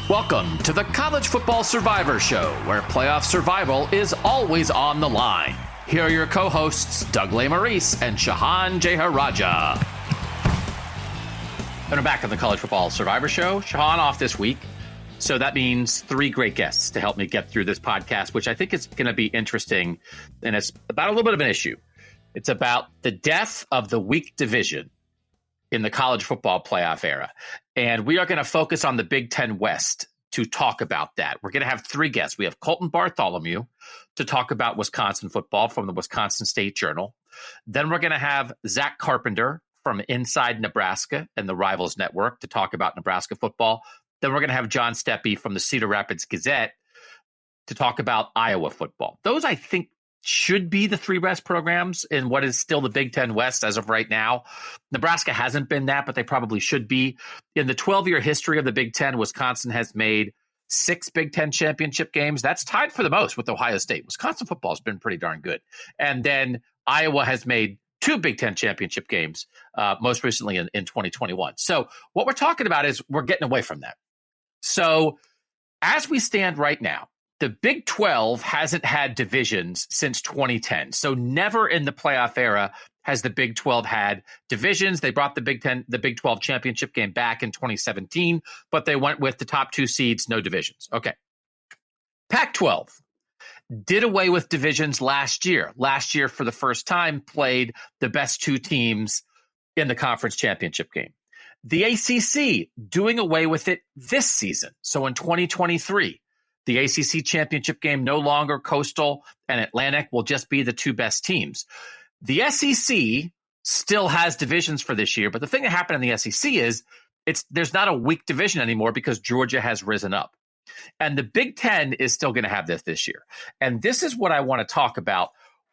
Welcome to the College Football Survivor Show, where playoff survival is always on the line. Here are your co-hosts, Doug Lesmerises and Shahan Jeharaja. And we're back on the College Football Survivor Show. Shahan off this week, so that means three great guests to help me get through this podcast, which I think is going to be interesting, and it's about a little bit of an issue. It's about the death of the weak division in the college football playoff era. And we are going to focus on the Big Ten West to talk about that. We're going to have three guests. We have Colten Bartholomew to talk about Wisconsin football from the Wisconsin State Journal. Then we're going to have Zack Carpenter from Inside Nebraska and the Rivals Network to talk about Nebraska football. Then we're going to have John Steppe from the Cedar Rapids Gazette to talk about Iowa football. Those, I think, should be the three best programs in what is still the Big Ten West as of right now. Nebraska hasn't been that, but they probably should be. In the 12-year history of the Big Ten, Wisconsin has made 6 Big Ten championship games. That's tied for the most with Ohio State. Wisconsin football has been pretty darn good. And then Iowa has made 2 Big Ten championship games, most recently in 2021. So what we're talking about is we're getting away from that. So as we stand right now, the Big 12 hasn't had divisions since 2010. So never in the playoff era has the Big 12 had divisions. They brought the Big 12 championship game back in 2017, but they went with the top 2 seeds, no divisions. Okay. Pac-12 did away with divisions last year. Last year, for the first time, played the best 2 teams in the conference championship game. The ACC doing away with it this season. So in 2023, the ACC championship game, no longer Coastal and Atlantic, will just be the 2 best teams. The SEC still has divisions for this year, but the thing that happened in the SEC is there's not a weak division anymore because Georgia has risen up. And the Big Ten is still going to have this year. And this is what I want to talk about.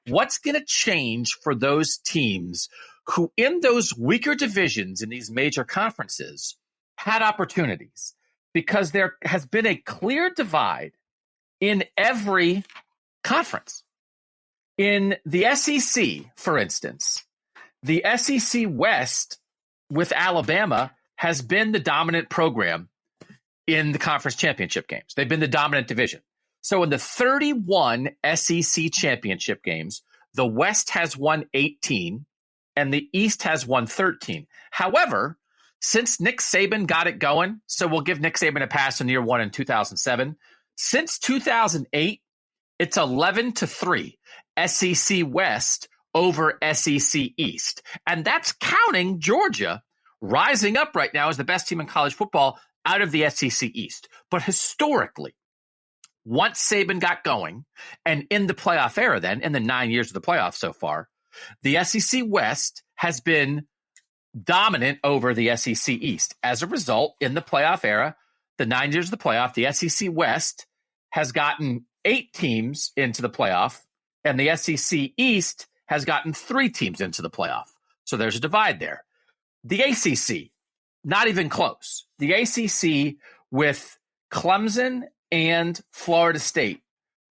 What's going to change for those teams who in those weaker divisions in these major conferences had opportunities? Because there has been a clear divide in every conference. In the SEC, for instance, the SEC West with Alabama has been the dominant program in the conference championship games. They've been the dominant division. So in the 31 SEC championship games, the West has won 18 and the East has won 13. However, since Nick Saban got it going, so we'll give Nick Saban a pass in year 1 in 2007. Since 2008, it's 11-3 SEC West over SEC East. And that's counting Georgia rising up right now as the best team in college football out of the SEC East. But historically, once Saban got going, and in the playoff era then, in the 9 years of the playoffs so far, the SEC West has been dominant over the SEC East. As a result, in the playoff era, the 9 years of the playoff, the SEC West has gotten 8 teams into the playoff, and the SEC East has gotten 3 teams into the playoff. So there's a divide there. The ACC, not even close. The ACC with Clemson and Florida State,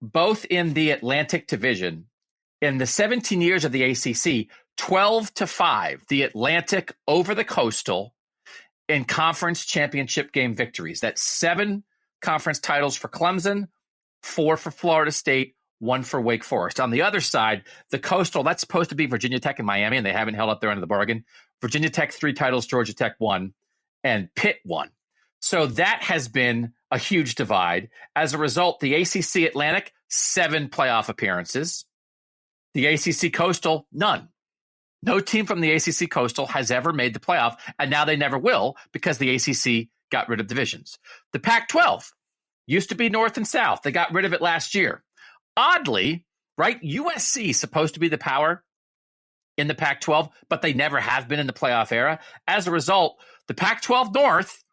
both in the Atlantic Division, in the 17 years of the ACC, 12-5, the Atlantic over the Coastal in conference championship game victories. That's 7 conference titles for Clemson, 4 for Florida State, 1 for Wake Forest. On the other side, the Coastal, that's supposed to be Virginia Tech and Miami, and they haven't held up their end of the bargain. Virginia Tech 3 titles, Georgia Tech 1, and Pitt 1. So that has been a huge divide. As a result, the ACC Atlantic, 7 playoff appearances. The ACC Coastal, none. No team from the ACC Coastal has ever made the playoff, and now they never will because the ACC got rid of divisions. The Pac-12 used to be North and South. They got rid of it last year. Oddly, right, USC is supposed to be the power in the Pac-12, but they never have been in the playoff era. As a result, the Pac-12 North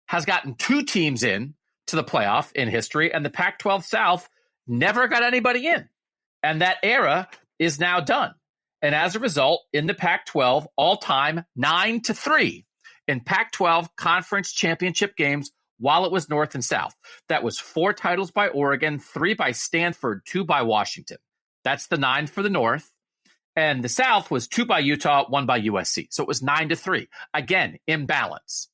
has gotten 2 teams in to the playoff in history, and the Pac-12 South never got anybody in. And that era is now done. And as a result, in the Pac-12, all-time 9-3 in Pac-12 conference championship games while it was North and South. That was 4 titles by Oregon, 3 by Stanford, 2 by Washington. That's the 9 for the North. And the South was 2 by Utah, 1 by USC. So it was 9-3. Again, imbalance.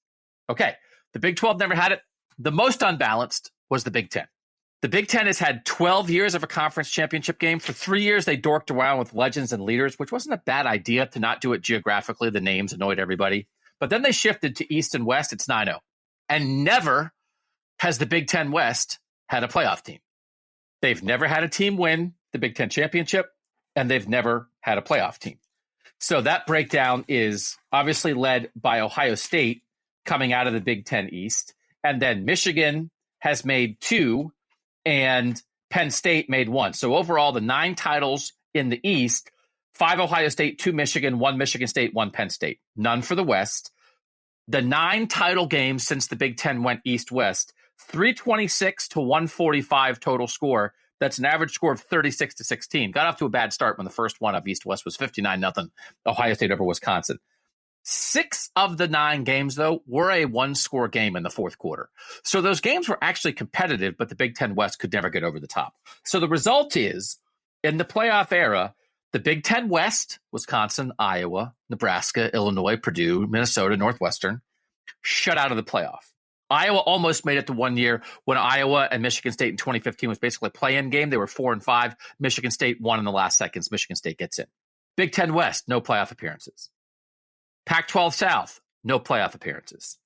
Okay, the Big 12 never had it. The most unbalanced was the Big Ten. The Big Ten has had 12 years of a conference championship game. For 3 years, they dorked around with legends and leaders, which wasn't a bad idea to not do it geographically. The names annoyed everybody. But then they shifted to East and West. It's 9-0. And never has the Big Ten West had a playoff team. They've never had a team win the Big Ten championship, and they've never had a playoff team. So that breakdown is obviously led by Ohio State coming out of the Big Ten East. And then Michigan has made 2, and Penn State made 1. So overall, the 9 titles in the East, 5 Ohio State, 2 Michigan, 1 Michigan State, 1 Penn State. None for the West. The 9 title games since the Big Ten went East-West, 326 to 145 total score. That's an average score of 36-16. Got off to a bad start when the first one of East-West was 59-0, Ohio State over Wisconsin. 6 of the 9 games, though, were a one-score game in the fourth quarter. So those games were actually competitive, but the Big Ten West could never get over the top. So the result is, in the playoff era, the Big Ten West, Wisconsin, Iowa, Nebraska, Illinois, Purdue, Minnesota, Northwestern, shut out of the playoff. Iowa almost made it to 1 year when Iowa and Michigan State in 2015 was basically a play-in game. They were 4-5. Michigan State won in the last seconds. Michigan State gets in. Big Ten West, no playoff appearances. Pac-12 South, no playoff appearances.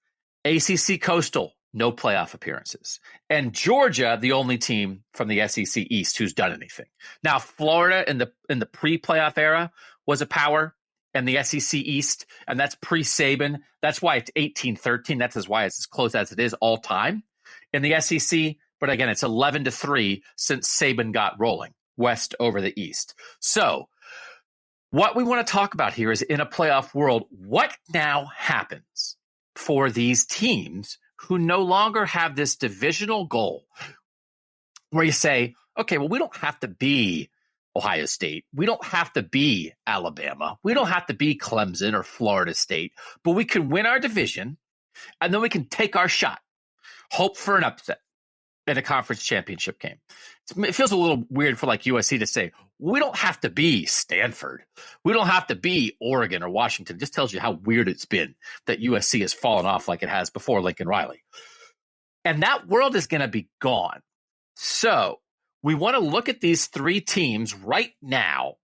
ACC Coastal, no playoff appearances. And Georgia, the only team from the SEC East who's done anything. Now, Florida in the pre-playoff era was a power in the SEC East, and that's pre-Saban. That's why it's 18-13. That's why it's as close as it is all time in the SEC. But again, it's 11-3 since Saban got rolling, West over the East. So what we want to talk about here is, in a playoff world, what now happens for these teams who no longer have this divisional goal where you say, okay, well, we don't have to be Ohio State. We don't have to be Alabama. We don't have to be Clemson or Florida State, but we can win our division, and then we can take our shot, hope for an upset in a conference championship game. It feels a little weird for like USC to say, we don't have to be Stanford. We don't have to be Oregon or Washington. It just tells you how weird it's been that USC has fallen off like it has before Lincoln Riley. And that world is going to be gone. So we want to look at these 3 teams right now,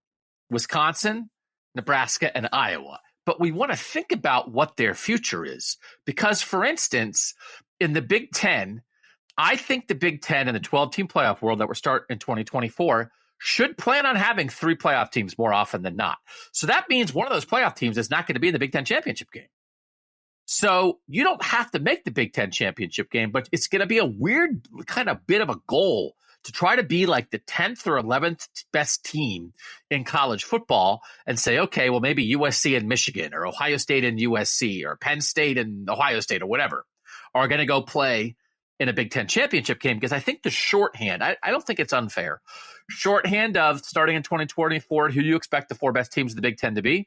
Wisconsin, Nebraska, and Iowa. But we want to think about what their future is. Because, for instance, in the Big Ten, I think the Big Ten and the 12-team playoff world that will start in 2024 should plan on having 3 playoff teams more often than not. So that means one of those playoff teams is not going to be in the Big Ten championship game. So you don't have to make the Big Ten championship game, but it's going to be a weird kind of bit of a goal to try to be like the 10th or 11th best team in college football and say, okay, well, maybe USC and Michigan or Ohio State and USC or Penn State and Ohio State or whatever are going to go play in a Big Ten championship game. Because I think the shorthand, I don't think it's unfair. Shorthand of starting in 2024, who do you expect the 4 best teams of the Big Ten to be?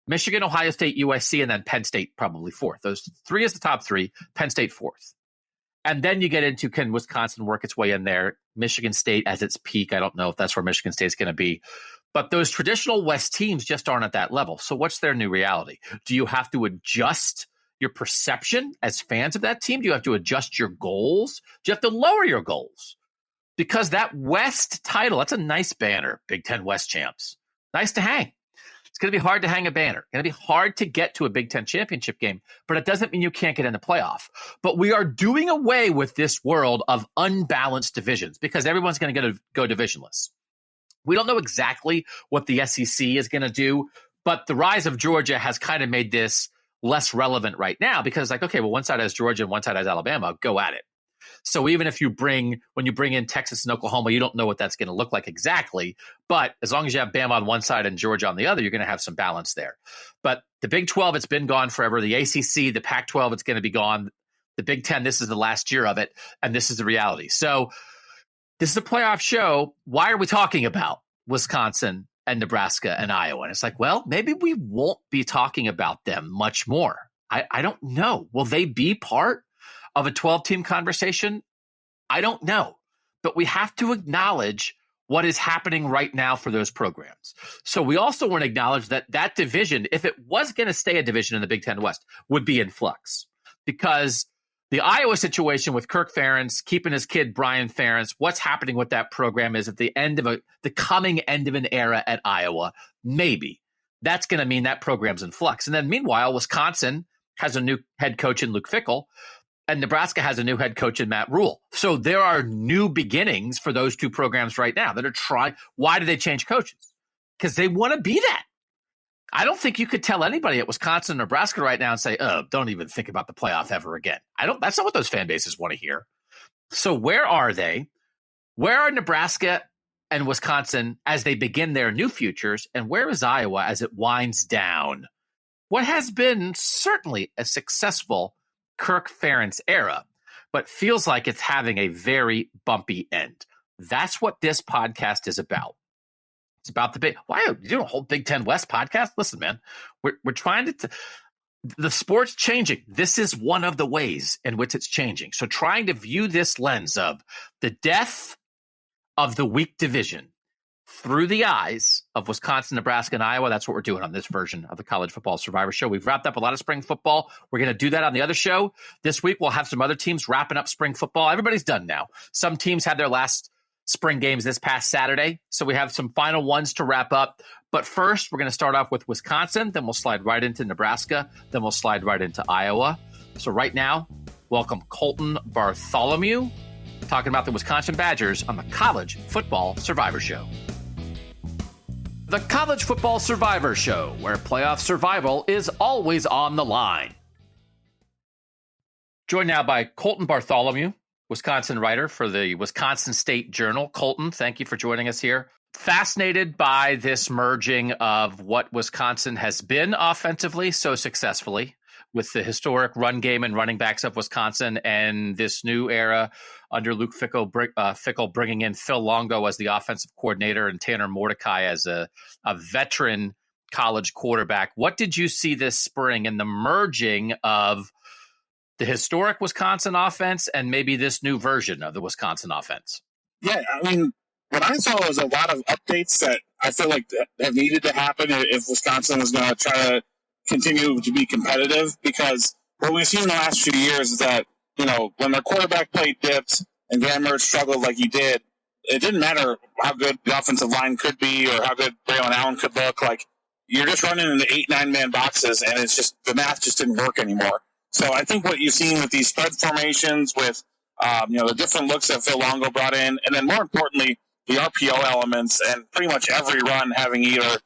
Michigan, Ohio State, USC, and then Penn State probably 4th. Those 3 is the top 3, Penn State 4th. And then you get into, can Wisconsin work its way in there? Michigan State as its peak. I don't know if that's where Michigan State is going to be. But those traditional West teams just aren't at that level. So what's their new reality? Do you have to adjust your perception as fans of that team? Do you have to adjust your goals? Do you have to lower your goals? Because that West title, that's a nice banner, Big Ten West champs. Nice to hang. It's going to be hard to hang a banner. It's going to be hard to get to a Big Ten championship game, but it doesn't mean you can't get in the playoff. But we are doing away with this world of unbalanced divisions because everyone's going to go divisionless. We don't know exactly what the SEC is going to do, but the rise of Georgia has kind of made this less relevant right now because it's like, okay, well, one side has Georgia and one side has Alabama. Go at it. So even if when you bring in Texas and Oklahoma, you don't know what that's going to look like exactly. But as long as you have Bama on one side and Georgia on the other, you're going to have some balance there. But the Big 12, it's been gone forever. The ACC, the Pac-12, it's going to be gone. The Big 10, this is the last year of it. And this is the reality. So this is a playoff show. Why are we talking about Wisconsin and Nebraska and Iowa? And it's like, well, maybe we won't be talking about them much more. I don't know. Will they be part of a 12-team conversation? I don't know. But we have to acknowledge what is happening right now for those programs. So we also want to acknowledge that division, if it was going to stay a division in the Big Ten West, would be in flux. Because The Iowa situation with Kirk Ferentz keeping his kid Brian Ferentz, what's happening with that program is at the coming end of an era at Iowa. Maybe that's going to mean that program's in flux. And then meanwhile, Wisconsin has a new head coach in Luke Fickell, and Nebraska has a new head coach in Matt Rule. So there are new beginnings for those two programs right now that are trying. Why do they change coaches? Because they want to be that. I don't think you could tell anybody at Wisconsin, Nebraska right now and say, "Oh, don't even think about the playoff ever again." That's not what those fan bases want to hear. So where are they? Where are Nebraska and Wisconsin as they begin their new futures? And where is Iowa as it winds down what has been certainly a successful Kirk Ferentz era, but feels like it's having a very bumpy end? That's what this podcast is about. It's about the big. Why are you doing a whole Big Ten West podcast? Listen, man, we're trying to. The sport's changing. This is one of the ways in which it's changing. So trying to view this lens of the death of the weak division through the eyes of Wisconsin, Nebraska, and Iowa. That's what we're doing on this version of the College Football Survivor Show. We've wrapped up a lot of spring football. We're going to do that on the other show. This week, we'll have some other teams wrapping up spring football. Everybody's done now. Some teams had their last spring games this past Saturday, so we have some final ones to wrap up. But first, we're going to start off with Wisconsin, then we'll slide right into Nebraska, then we'll slide right into Iowa. So right now, welcome Colten Bartholomew, talking about the Wisconsin Badgers on the College Football Survivor Show. The College Football Survivor Show, where playoff survival is always on the line. Joined now by Colten Bartholomew, Wisconsin writer for the Wisconsin State Journal. Colten, thank you for joining us here. Fascinated by this merging of what Wisconsin has been offensively so successfully with the historic run game and running backs of Wisconsin, and this new era under Luke Fickell bringing in Phil Longo as the offensive coordinator and Tanner Mordecai as a veteran college quarterback. What did you see this spring in the merging of the historic Wisconsin offense and maybe this new version of the Wisconsin offense? Yeah, I mean, what I saw was a lot of updates that I feel like have needed to happen if Wisconsin was going to try to continue to be competitive, because what we've seen in the last few years is that, you know, when their quarterback play dipped and Van Mertz struggled like he did, it didn't matter how good the offensive line could be or how good Braylon Allen could look. Like, you're just running into 8-9-man boxes, and it's just, the math just didn't work anymore. So I think what you've seen with these spread formations, with the different looks that Phil Longo brought in, and then more importantly, the RPO elements, and pretty much every run having either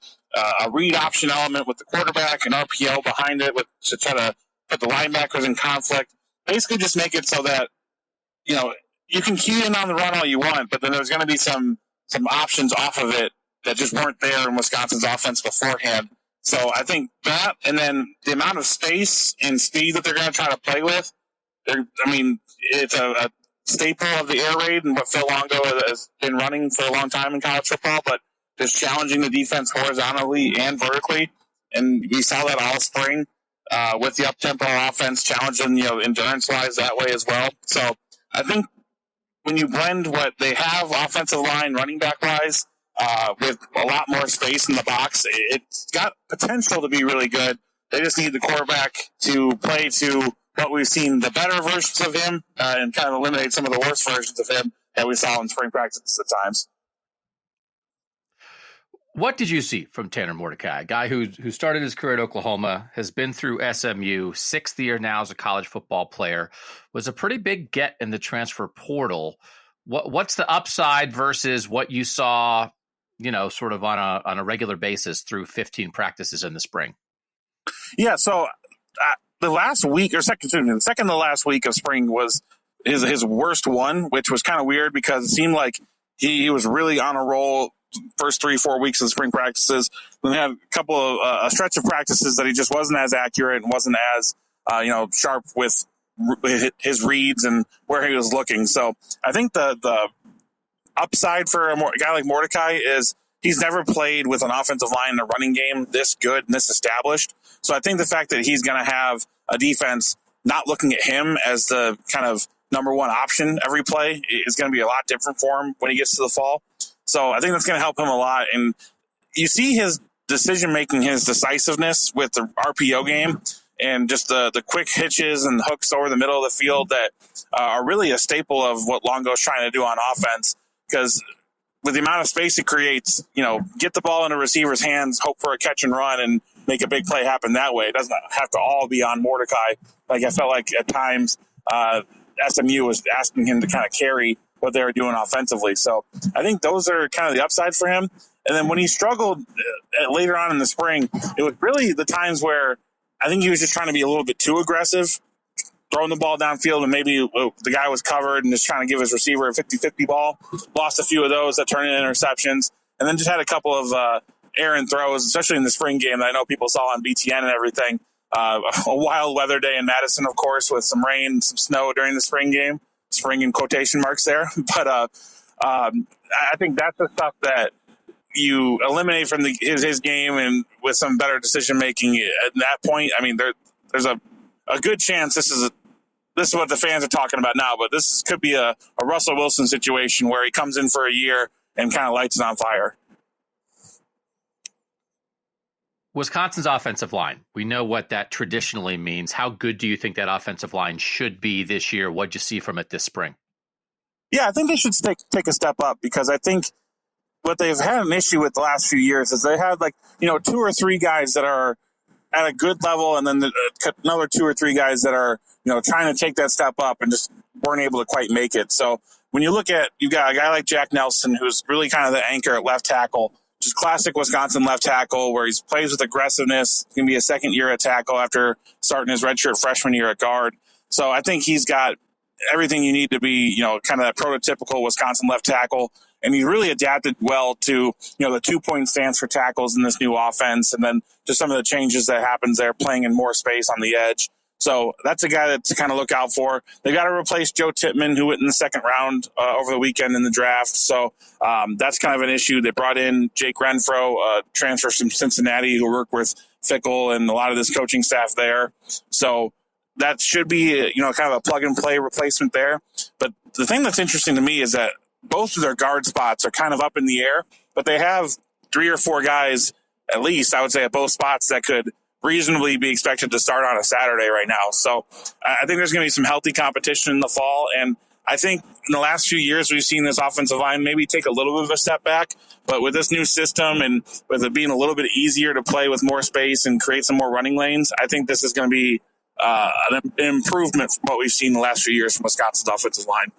a read option element with the quarterback, an RPO behind it to try to put the linebackers in conflict. Basically just make it so that, you know, you can key in on the run all you want, but then there's going to be some options off of it that just weren't there in Wisconsin's offense beforehand. So I think that, and then the amount of space and speed that they're going to try to play with, it's a staple of the air raid and what Phil Longo has been running for a long time in college football, but just challenging the defense horizontally and vertically. And we saw that all spring with the up-tempo offense, challenging, endurance-wise that way as well. So I think when you blend what they have offensive line, running back-wise, with a lot more space in the box, it's got potential to be really good. They just need the quarterback to play to what we've seen, the better versions of him, and kind of eliminate some of the worst versions of him that we saw in spring practices at times. What did you see from Tanner Mordecai, a guy who started his career at Oklahoma, has been through SMU, sixth year now as a college football player, was a pretty big get in the transfer portal. What's the upside versus what you saw, sort of on a regular basis through 15 practices in the spring? Yeah, so the last week, or second to last week of spring was his worst one, which was kind of weird because it seemed like he was really on a roll first 3-4 weeks of spring practices. Then they had a couple of a stretch of practices that he just wasn't as accurate and wasn't as sharp with his reads and where he was looking. So I think the upside for a guy like Mordecai is he's never played with an offensive line in a running game this good and this established. So I think the fact that he's going to have a defense not looking at him as the kind of number one option every play is going to be a lot different for him when he gets to the fall. So I think that's going to help him a lot. And you see his decision-making, his decisiveness with the RPO game. and just the quick hitches and hooks over the middle of the field that are really a staple of what Longo's trying to do on offense. Because with the amount of space it creates, get the ball in a receiver's hands, hope for a catch and run, and make a big play happen that way. It doesn't have to all be on Mordecai. Like I felt like at times SMU was asking him to kind of carry what they were doing offensively. So I think those are kind of the upside for him. And then when he struggled later on in the spring, it was really the times where I think he was just trying to be a little bit too aggressive, throwing the ball downfield, and maybe the guy was covered and just trying to give his receiver a 50-50 ball. Lost a few of those that turned into interceptions, and then just had a couple of errant throws, especially in the spring game that I know people saw on BTN and everything. A wild weather day in Madison, of course, with some rain, some snow during the spring game. Spring in quotation marks there. But I think that's the stuff that you eliminate from his game, and with some better decision making at that point. I mean, there's a good chance this is what the fans are talking about now, but this could be a Russell Wilson situation where he comes in for a year and kind of lights it on fire. Wisconsin's offensive line, we know what that traditionally means. How good do you think that offensive line should be this year? What'd you see from it this spring? Yeah, I think they should take a step up, because I think what they've had an issue with the last few years is they had 2 or 3 guys that are at a good level, and then another 2 or 3 guys that are trying to take that step up and just weren't able to quite make it. So when you look at, you got a guy like Jack Nelson, who's really kind of the anchor at left tackle, just classic Wisconsin left tackle, where he plays with aggressiveness. He's going to be a second year at tackle after starting his redshirt freshman year at guard. So I think he's got everything you need to be, kind of that prototypical Wisconsin left tackle. And he really adapted well to, the 2-point stance for tackles in this new offense, and then just some of the changes that happens there, playing in more space on the edge. So that's a guy to kind of look out for. They got to replace Joe Tippmann, who went in the second round over the weekend in the draft. So that's kind of an issue. They brought in Jake Renfro, transfer from Cincinnati, who worked with Fickle and a lot of this coaching staff there. So that should be, kind of a plug-and-play replacement there. But the thing that's interesting to me is that both of their guard spots are kind of up in the air, but they have 3 or 4 guys, at least, I would say, at both spots that could reasonably be expected to start on a Saturday right now. So I think there's going to be some healthy competition in the fall. And I think in the last few years, we've seen this offensive line maybe take a little bit of a step back. But with this new system, and with it being a little bit easier to play with more space and create some more running lanes, I think this is going to be an improvement from what we've seen in the last few years from Wisconsin's offensive line.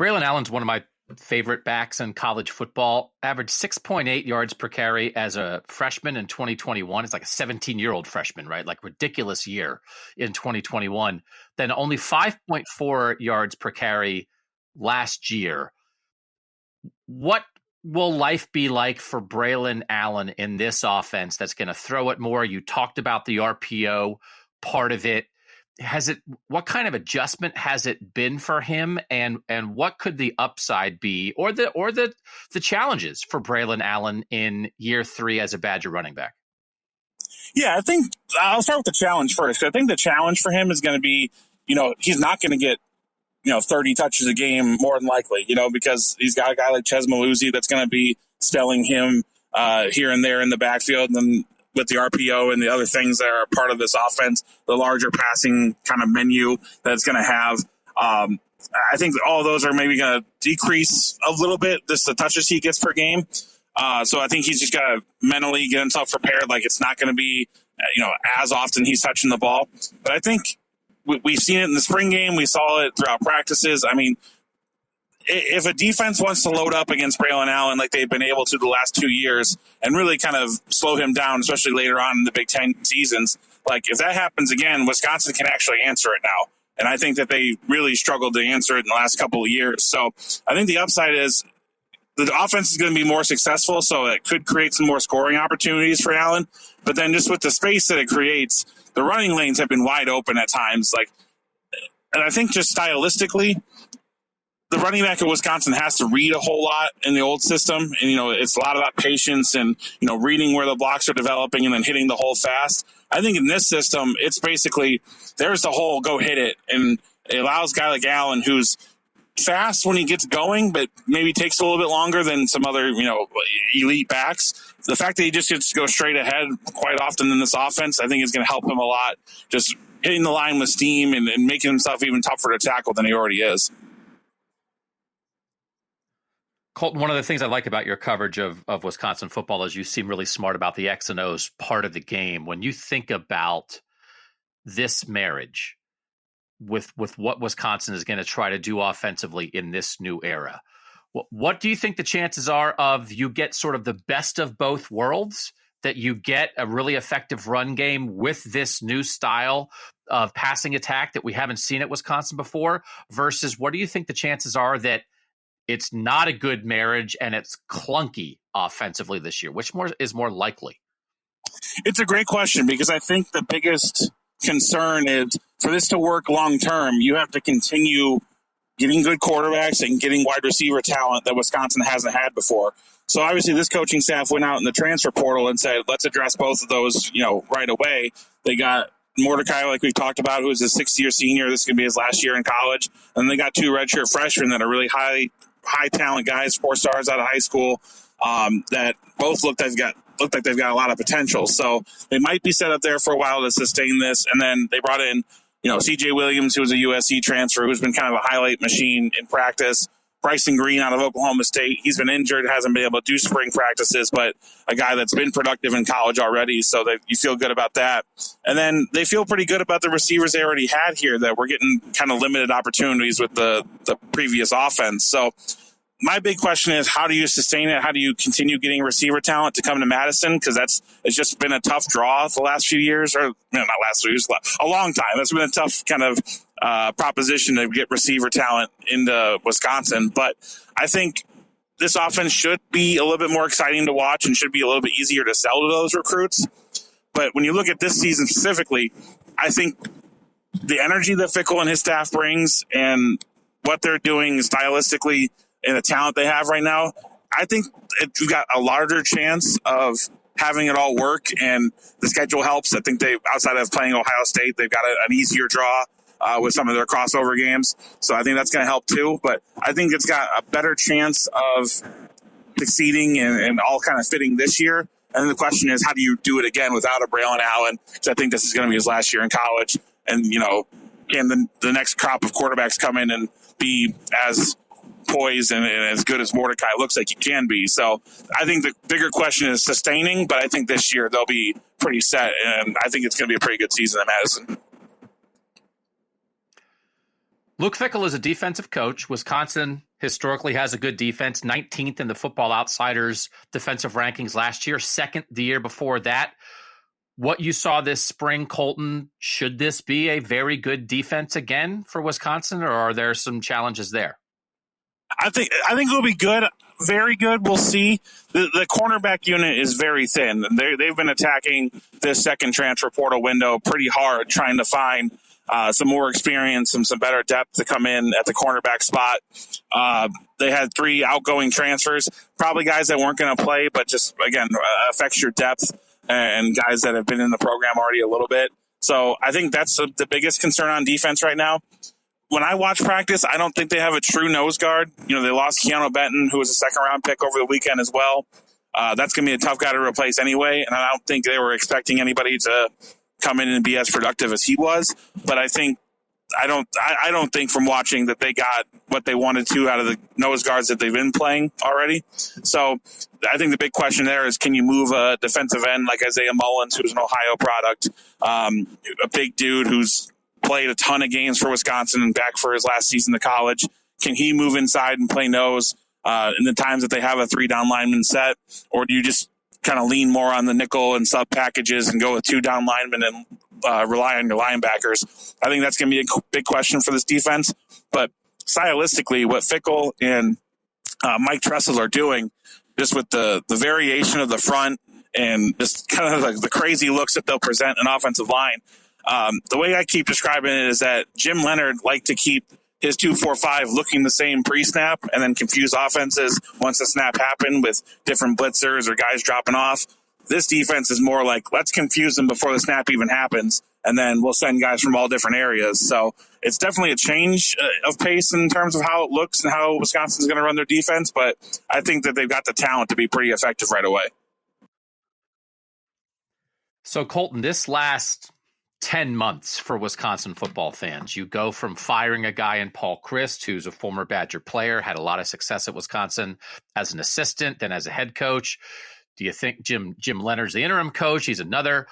Braylon Allen's one of my favorite backs in college football. Averaged 6.8 yards per carry as a freshman in 2021. It's like a 17-year-old freshman, right? Like ridiculous year in 2021. Then only 5.4 yards per carry last year. What will life be like for Braylon Allen in this offense that's going to throw it more? You talked about the RPO part of it. What kind of adjustment has it been for him, and what could the upside be, or the challenges for Braylon Allen in year 3 as a Badger running back? Yeah, I think I'll start with the challenge first. I think the challenge for him is going to be, he's not going to get 30 touches a game more than likely, because he's got a guy like Ches Maluzzi that's going to be spelling him here and there in the backfield, and then with the RPO and the other things that are part of this offense, the larger passing kind of menu that it's going to have. I think all of those are maybe going to decrease a little bit, just the touches he gets per game. So I think he's just got to mentally get himself prepared. Like, it's not going to be, as often he's touching the ball. But I think we've seen it in the spring game. We saw it throughout practices. I mean, if a defense wants to load up against Braylon Allen like they've been able to the last 2 years and really kind of slow him down, especially later on in the Big Ten seasons, like if that happens again, Wisconsin can actually answer it now. And I think that they really struggled to answer it in the last couple of years. So I think the upside is the offense is going to be more successful, so it could create some more scoring opportunities for Allen. But then just with the space that it creates, the running lanes have been wide open at times. And I think just stylistically, the running back at Wisconsin has to read a whole lot in the old system. And, it's a lot about patience and, reading where the blocks are developing and then hitting the hole fast. I think in this system, it's basically there's the hole, go hit it. And it allows a guy like Allen, who's fast when he gets going, but maybe takes a little bit longer than some other, elite backs. The fact that he just gets to go straight ahead quite often in this offense, I think is going to help him a lot. Just hitting the line with steam and making himself even tougher to tackle than he already is. Colten, one of the things I like about your coverage of Wisconsin football is you seem really smart about the X and O's part of the game. When you think about this marriage with what Wisconsin is going to try to do offensively in this new era, what do you think the chances are of you get sort of the best of both worlds, that you get a really effective run game with this new style of passing attack that we haven't seen at Wisconsin before, versus what do you think the chances are that it's not a good marriage and it's clunky offensively this year? Which is more likely? It's a great question, because I think the biggest concern is for this to work long term, you have to continue getting good quarterbacks and getting wide receiver talent that Wisconsin hasn't had before. So obviously this coaching staff went out in the transfer portal and said, let's address both of those, right away. They got Mordecai, like we talked about, who's a sixth-year senior. This is going to be his last year in college. And they got two redshirt freshmen that are really high talent guys, 4 stars out of high school, that both look like they've got a lot of potential. So they might be set up there for a while to sustain this. And then they brought in, CJ Williams, who was a USC transfer, who's been kind of a highlight machine in practice. Bryson Green out of Oklahoma State. He's been injured, hasn't been able to do spring practices, but a guy that's been productive in college already. So that you feel good about that. And then they feel pretty good about the receivers they already had here, that we're getting kind of limited opportunities with the previous offense. So my big question is, how do you sustain it? How do you continue getting receiver talent to come to Madison? Because it's just been a tough draw the last few years, or not last few years, a long time. It's been a tough kind of proposition to get receiver talent into Wisconsin. But I think this offense should be a little bit more exciting to watch and should be a little bit easier to sell to those recruits. But when you look at this season specifically, I think the energy that Fickell and his staff brings and what they're doing stylistically and the talent they have right now, I think we've got a larger chance of having it all work, and the schedule helps. I think outside of playing Ohio State, they've got an easier draw with some of their crossover games. So I think that's going to help too. But I think it's got a better chance of succeeding and all kind of fitting this year. And the question is, how do you do it again without a Braylon Allen? Because I think this is going to be his last year in college. And, can the next crop of quarterbacks come in and be as poised and as good as Mordecai looks like he can be? So I think the bigger question is sustaining, but I think this year they'll be pretty set, and I think it's going to be a pretty good season at Madison. Luke Fickell is a defensive coach. Wisconsin historically has a good defense, 19th in the Football Outsiders defensive rankings last year, second the year before that. What you saw this spring, Colten, should this be a very good defense again for Wisconsin, or are there some challenges there? I think it'll be good, very good. We'll see. The cornerback unit is very thin. They've been attacking this second transfer portal window pretty hard, trying to find some more experience and some better depth to come in at the cornerback spot. They had 3 outgoing transfers, probably guys that weren't going to play, but just, again, affects your depth and guys that have been in the program already a little bit. So I think that's the biggest concern on defense right now. When I watch practice, I don't think they have a true nose guard. They lost Keanu Benton, who was a second-round pick over the weekend as well. That's going to be a tough guy to replace anyway, and I don't think they were expecting anybody to come in and be as productive as he was. But I don't think from watching that they got what they wanted to out of the nose guards that they've been playing already. So I think the big question there is, can you move a defensive end like Isaiah Mullins, who's an Ohio product, a big dude who's played a ton of games for Wisconsin and back for his last season of college? Can he move inside and play nose in the times that they have a 3-down lineman set? Or do you just kind of lean more on the nickel and sub packages and go with 2 down linemen and rely on your linebackers? I think that's going to be a big question for this defense. But stylistically, what Fickell and Mike Tressel are doing, just with the variation of the front and just kind of like the crazy looks that they'll present in offensive line, the way I keep describing it is that Jim Leonard liked to keep his 2-4-5 looking the same pre-snap and then confuse offenses once the snap happened with different blitzers or guys dropping off. This defense is more like, let's confuse them before the snap even happens and then we'll send guys from all different areas. So it's definitely a change of pace in terms of how it looks and how Wisconsin's going to run their defense, but I think that they've got the talent to be pretty effective right away. So, Colten, this last 10 months for Wisconsin football fans, you go from firing a guy in Paul Chryst, who's a former Badger player, had a lot of success at Wisconsin as an assistant, then as a head coach. Do you think Jim Leonard's the interim coach? He's another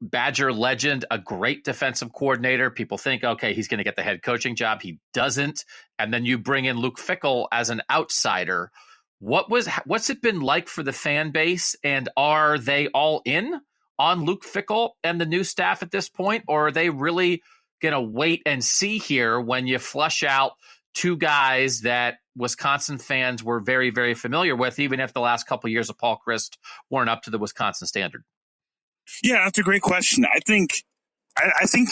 Badger legend, a great defensive coordinator. People think, okay, he's going to get the head coaching job. He doesn't. And then you bring in Luke Fickell as an outsider. What's it been like for the fan base? And are they all in on Luke Fickell and the new staff at this point? Or are they really going to wait and see here when you flush out two guys that Wisconsin fans were very, very familiar with, even if the last couple of years of Paul Chryst weren't up to the Wisconsin standard? Yeah, that's a great question. I think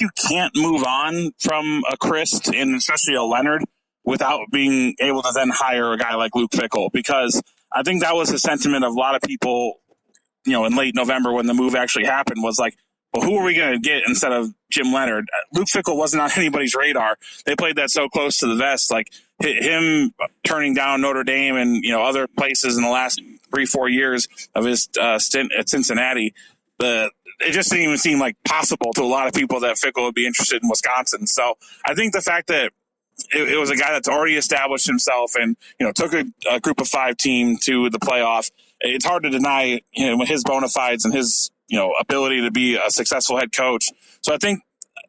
you can't move on from a Chryst and especially a Leonard without being able to then hire a guy like Luke Fickell, because I think that was the sentiment of a lot of people, in late November when the move actually happened, was like, well, who are we going to get instead of Jim Leonard? Luke Fickell wasn't on anybody's radar. They played that so close to the vest. Like him turning down Notre Dame and other places in the last 3-4 years of his stint at Cincinnati, it just didn't even seem like possible to a lot of people that Fickell would be interested in Wisconsin. So I think the fact that it was a guy that's already established himself and took a group of 5 team to the playoff, it's hard to deny his bona fides and his ability to be a successful head coach. So I think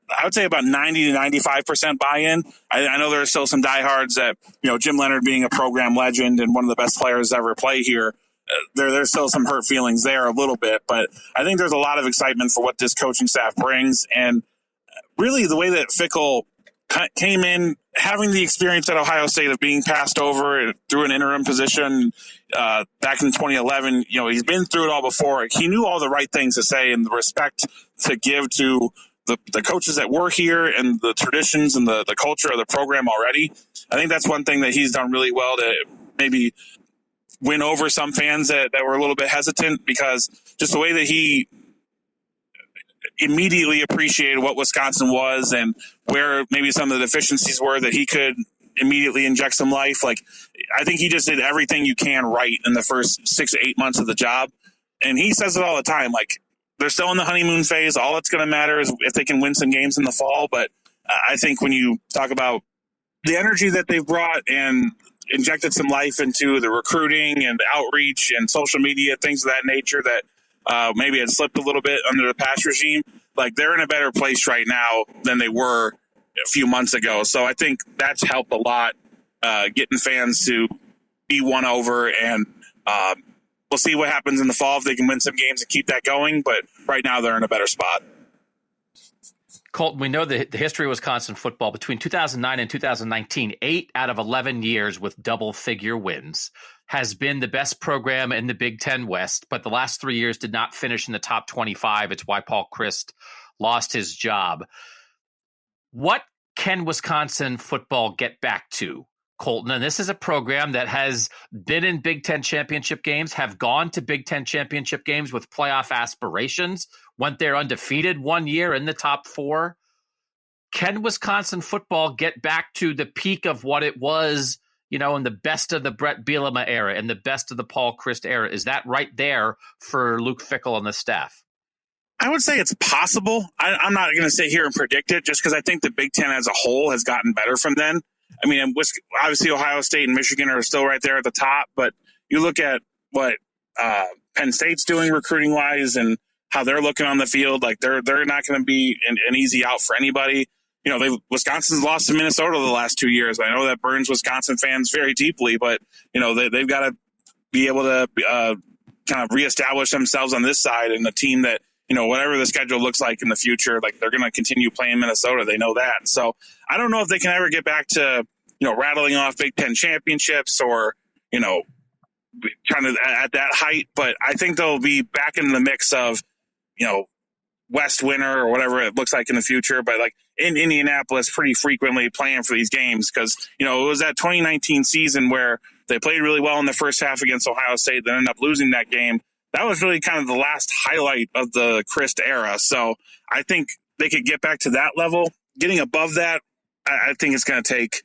I would say about 90 to 95% buy-in. I know there are still some diehards that Jim Leonard being a program legend and one of the best players to ever play here, there's still some hurt feelings there a little bit, but I think there's a lot of excitement for what this coaching staff brings. And really the way that Fickell came in, having the experience at Ohio State of being passed over through an interim position back in 2011, he's been through it all before. He knew all the right things to say and the respect to give to the coaches that were here and the traditions and the culture of the program already. I think that's one thing that he's done really well to maybe win over some fans that were a little bit hesitant, because just the way that he immediately appreciated what Wisconsin was and where maybe some of the deficiencies were that he could immediately inject some life. Like, I think he just did everything you can right in the first 6 to 8 months of the job. And he says it all the time, like, they're still in the honeymoon phase. All that's going to matter is if they can win some games in the fall. But I think when you talk about the energy that they've brought and injected some life into the recruiting and the outreach and social media, things of that nature that maybe had slipped a little bit under the past regime, like, they're in a better place right now than they were a few months ago. So I think that's helped a lot, getting fans to be won over, and we'll see what happens in the fall if they can win some games and keep that going. But right now they're in a better spot. Colten, we know the history of Wisconsin football between 2009 and 2019, 8 out of 11 years with double-figure wins, has been the best program in the Big Ten West, but the last 3 years did not finish in the top 25. It's why Paul Chryst lost his job. What can Wisconsin football get back to, Colten? And this is a program that has been in Big Ten championship games, have gone to Big Ten championship games with playoff aspirations, went there undefeated one year in the top 4. Can Wisconsin football get back to the peak of what it was, in the best of the Brett Bielema era and the best of the Paul Chryst era? Is that right there for Luke Fickell and the staff? I would say it's possible. I'm not going to sit here and predict it, just because I think the Big Ten as a whole has gotten better from then. I mean, obviously Ohio State and Michigan are still right there at the top, but you look at what Penn State's doing recruiting-wise and how they're looking on the field, like they're not going to be an easy out for anybody. Wisconsin's lost to Minnesota the last 2 years. I know that burns Wisconsin fans very deeply, but they've got to be able to kind of reestablish themselves on this side, and a team that whatever the schedule looks like in the future, like, they're going to continue playing Minnesota. They know that. So I don't know if they can ever get back to rattling off Big Ten championships or kind of at that height, but I think they'll be back in the mix of West winner or whatever it looks like in the future. But like in Indianapolis, pretty frequently playing for these games, because it was that 2019 season where they played really well in the first half against Ohio State, then ended up losing that game. That was really kind of the last highlight of the Chryst era. So I think they could get back to that level. Getting above that, I think it's going to take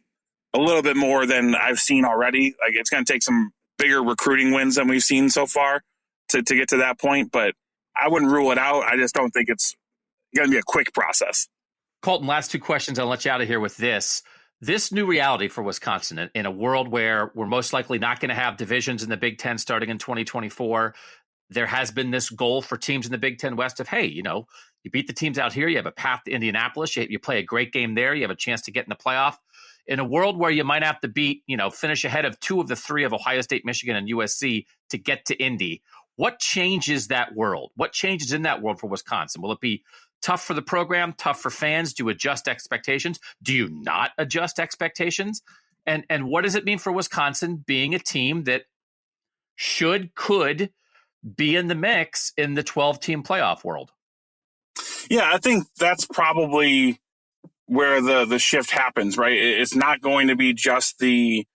a little bit more than I've seen already. Like, it's going to take some bigger recruiting wins than we've seen so far to get to that point. But I wouldn't rule it out. I just don't think it's going to be a quick process. Colten, last two questions. I'll let you out of here with this. This new reality for Wisconsin in a world where we're most likely not going to have divisions in the Big Ten starting in 2024. There has been this goal for teams in the Big Ten West of, hey, you beat the teams out here. You have a path to Indianapolis. You play a great game there. You have a chance to get in the playoff. In a world where you might have to finish ahead of two of the three of Ohio State, Michigan, and USC to get to Indy, what changes that world? What changes in that world for Wisconsin? Will it be tough for the program, tough for fans? Do you adjust expectations? Do you not adjust expectations? And what does it mean for Wisconsin being a team that could be in the mix in the 12-team playoff world? Yeah, I think that's probably where the shift happens, right? It's not going to be just the,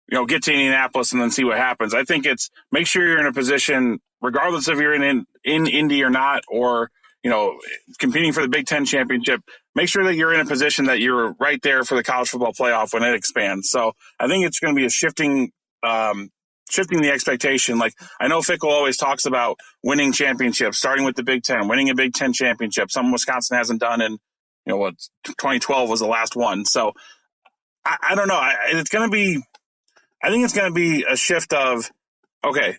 get to Indianapolis and then see what happens. I think it's make sure you're in a position, regardless if you're in Indy or not, or, competing for the Big Ten championship, make sure that you're in a position that you're right there for the college football playoff when it expands. So I think it's going to be a shifting the expectation. Like, I know Fickle always talks about winning championships, starting with the Big Ten, winning a Big Ten championship, something Wisconsin hasn't done in, 2012 was the last one. So I don't know. I think it's going to be a shift of, okay,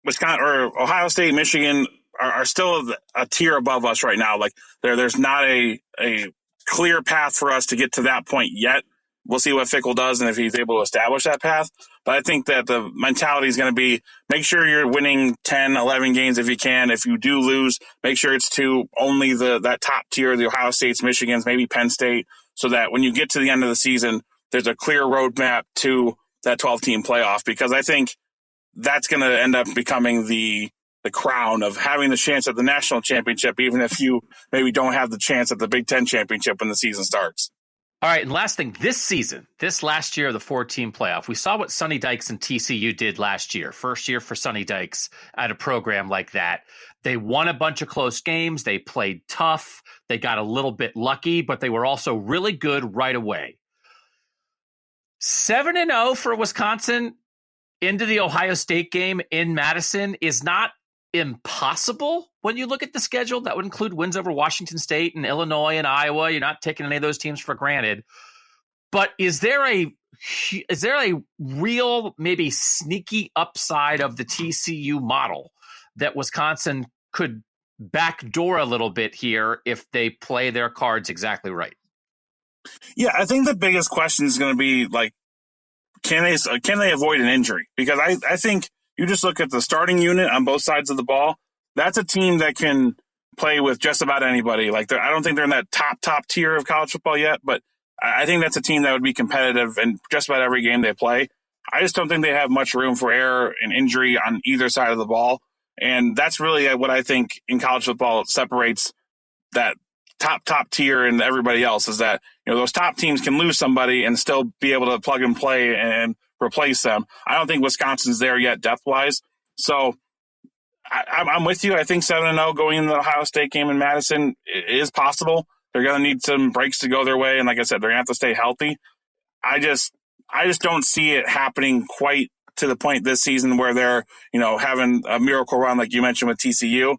Wisconsin or Ohio State, Michigan are still a tier above us right now. Like, there's not a clear path for us to get to that point yet. We'll see what Fickle does and if he's able to establish that path. But I think that the mentality is going to be make sure you're winning 10, 11 games if you can. If you do lose, make sure it's to only that top tier, the Ohio States, Michigans, maybe Penn State, so that when you get to the end of the season, there's a clear roadmap to that 12-team playoff. Because I think that's going to end up becoming the crown of having the chance at the national championship, even if you maybe don't have the chance at the Big Ten championship when the season starts. All right, and last thing, this last year of the 4-team playoff, we saw what Sonny Dykes and TCU did last year. First year for Sonny Dykes at a program like that. They won a bunch of close games. They played tough. They got a little bit lucky, but they were also really good right away. 7-0 for Wisconsin into the Ohio State game in Madison is not impossible when you look at the schedule. That would include wins over Washington State and Illinois and Iowa. You're not taking any of those teams for granted. But is there a real, maybe sneaky upside of the TCU model that Wisconsin could backdoor a little bit here if they play their cards exactly right? Yeah, I think the biggest question is going to be, like, can they avoid an injury? Because I think you just look at the starting unit on both sides of the ball. That's a team that can play with just about anybody. Like, I don't think they're in that top tier of college football yet, but I think that's a team that would be competitive in just about every game they play. I just don't think they have much room for error and injury on either side of the ball. And that's really what I think in college football separates that top tier and everybody else, is that, those top teams can lose somebody and still be able to plug and play and replace them. I don't think Wisconsin's there yet depth-wise. So I'm with you. I think 7-0 going into the Ohio State game in Madison is possible. They're going to need some breaks to go their way. And like I said, they're going to have to stay healthy. I just don't see it happening quite to the point this season where they're, having a miracle run like you mentioned with TCU,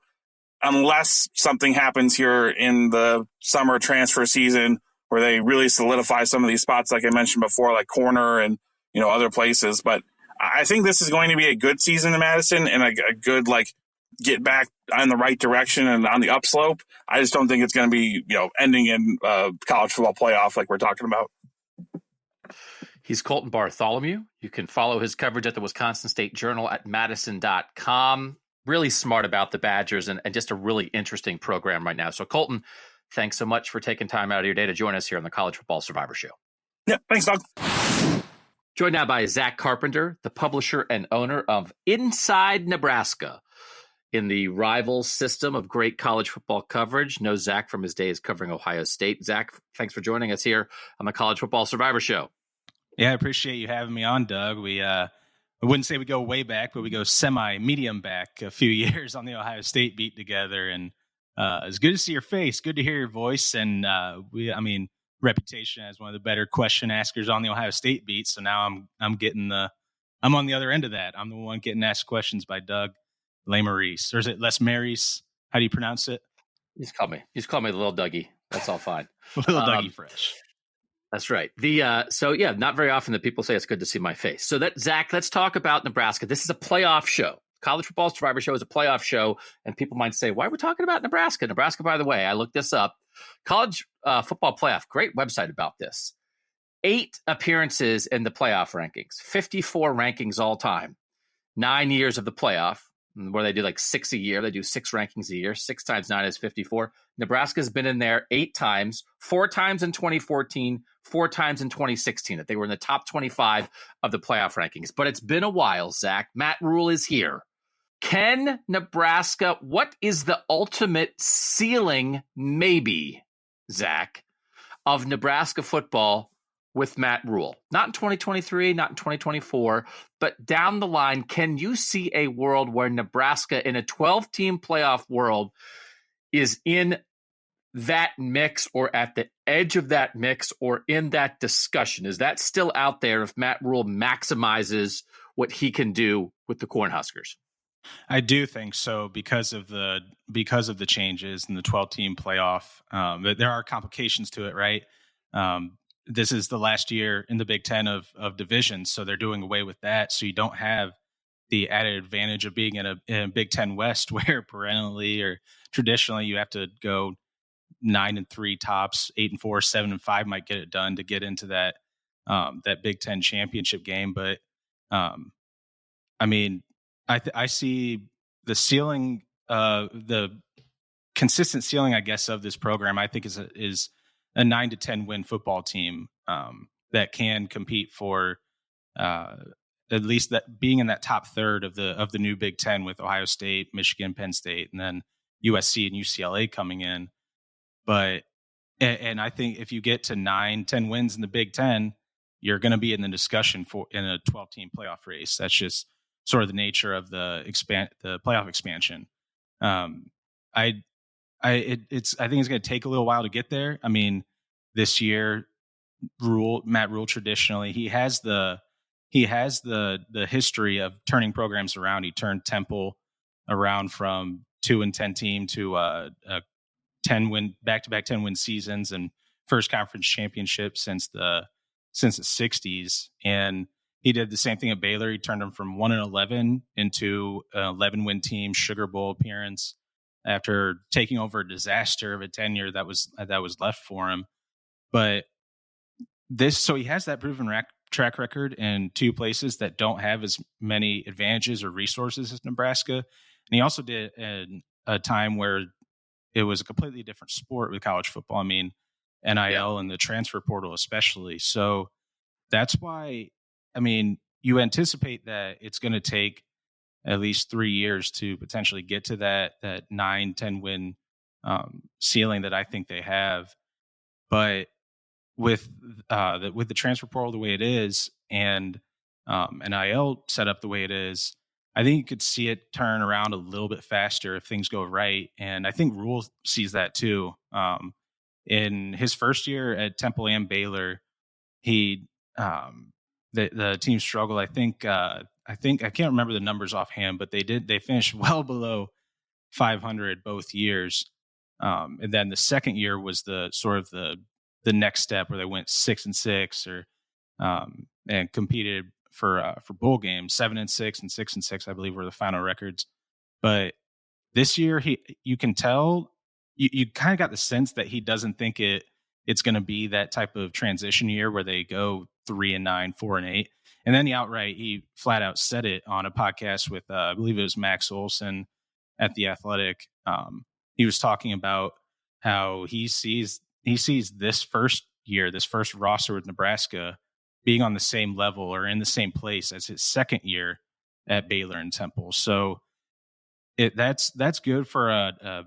unless something happens here in the summer transfer season where they really solidify some of these spots like I mentioned before, like corner and, other places. But I think this is going to be a good season in Madison and a good, get back on the right direction and on the upslope. I just don't think it's going to be, ending in college football playoff like we're talking about. He's Colten Bartholomew. You can follow his coverage at the Wisconsin State Journal at Madison.com. Really smart about the Badgers and just a really interesting program right now. So, Colten, thanks so much for taking time out of your day to join us here on the College Football Survivor Show. Yeah, thanks, Doug. Joined now by Zack Carpenter, the publisher and owner of Inside Nebraska, in the Rivals system of great college football coverage. Knows Zack from his days covering Ohio State. Zack, thanks for joining us here on the College Football Survivor Show. Yeah, I appreciate you having me on, Doug. I wouldn't say we go way back, but we go semi-medium back a few years on the Ohio State beat together. And It's good to see your face. Good to hear your voice. And reputation as one of the better question askers on the Ohio State beat. So now I'm on the other end of that. I'm the one getting asked questions by Doug Lesmerises. Or is it Lesmerises? How do you pronounce it? You just call me the little Dougie. That's all fine. Little Dougie Fresh. That's right. Not very often that people say it's good to see my face. So Zach, let's talk about Nebraska. This is a playoff show. College Football Survivor Show is a playoff show, and people might say, why are we talking about Nebraska? Nebraska, by the way, I looked this up. College Football Playoff, great website about this. 8 appearances in the playoff rankings, 54 rankings all time, 9 years of the playoff, where they do like 6 a year. They do 6 rankings a year. 6 times 9 is 54. Nebraska's been in there 8 times, 4 times in 2014, 4 times in 2016, that they were in the top 25 of the playoff rankings. But it's been a while, Zach. Matt Rule is here. Can Nebraska, what is the ultimate ceiling, maybe, Zach, of Nebraska football with Matt Rule? Not in 2023, not in 2024, but down the line, can you see a world where Nebraska in a 12-team playoff world is in that mix or at the edge of that mix or in that discussion? Is that still out there if Matt Rule maximizes what he can do with the Cornhuskers? I do think so because of the changes in the 12-team playoff. There are complications to it, right? This is the last year in the Big Ten of divisions, so they're doing away with that. So you don't have the added advantage of being in a Big Ten West where perennially or traditionally you have to go 9-3 tops, 8-4, 7-5 might get it done to get into that Big Ten championship game. But I see the ceiling, the consistent ceiling, I guess, of this program. I think is a 9 to 10 win football team that can compete for at least that being in that top third of the new Big Ten with Ohio State, Michigan, Penn State, and then USC and UCLA coming in. But and I think if you get to 9-10 wins in the Big Ten, you're going to be in the discussion in a 12-team playoff race. That's just sort of the nature of the playoff expansion. I think it's going to take a little while to get there. I mean, this year, Matt Rule traditionally he has the history of turning programs around. He turned Temple around from 2-10 team to a 10-win back-to-back 10-win seasons and first conference championship since the 60s. And he did the same thing at Baylor. He turned them from 1-11 into an 11-win team, Sugar Bowl appearance after taking over a disaster of a tenure that was left for him. But so he has that proven track record in 2 places that don't have as many advantages or resources as Nebraska. And he also did a time where it was a completely different sport with college football. I mean, NIL and the transfer portal especially. So that's why, I mean, you anticipate that it's going to take at least 3 years to potentially get to that 9-10 win ceiling that I think they have. But with the transfer portal the way it is and NIL set up the way it is, I think you could see it turn around a little bit faster if things go right. And I think Rule sees that too. In his first year at Temple and Baylor, the team struggled. I think I can't remember the numbers offhand, but they finished well below 500 both years. And then the second year was the sort of the next step where they went 6-6 and competed for bowl games. 7-6 and 6-6, I believe, were the final records. But this year, you can tell you kind of got the sense that he doesn't think it's going to be that type of transition year where they go 3-9, 4-8. And then he flat out said it on a podcast with, I believe it was Max Olson at The Athletic. He was talking about how he sees this first year, this first roster with Nebraska being on the same level or in the same place as his second year at Baylor and Temple. So that's good for a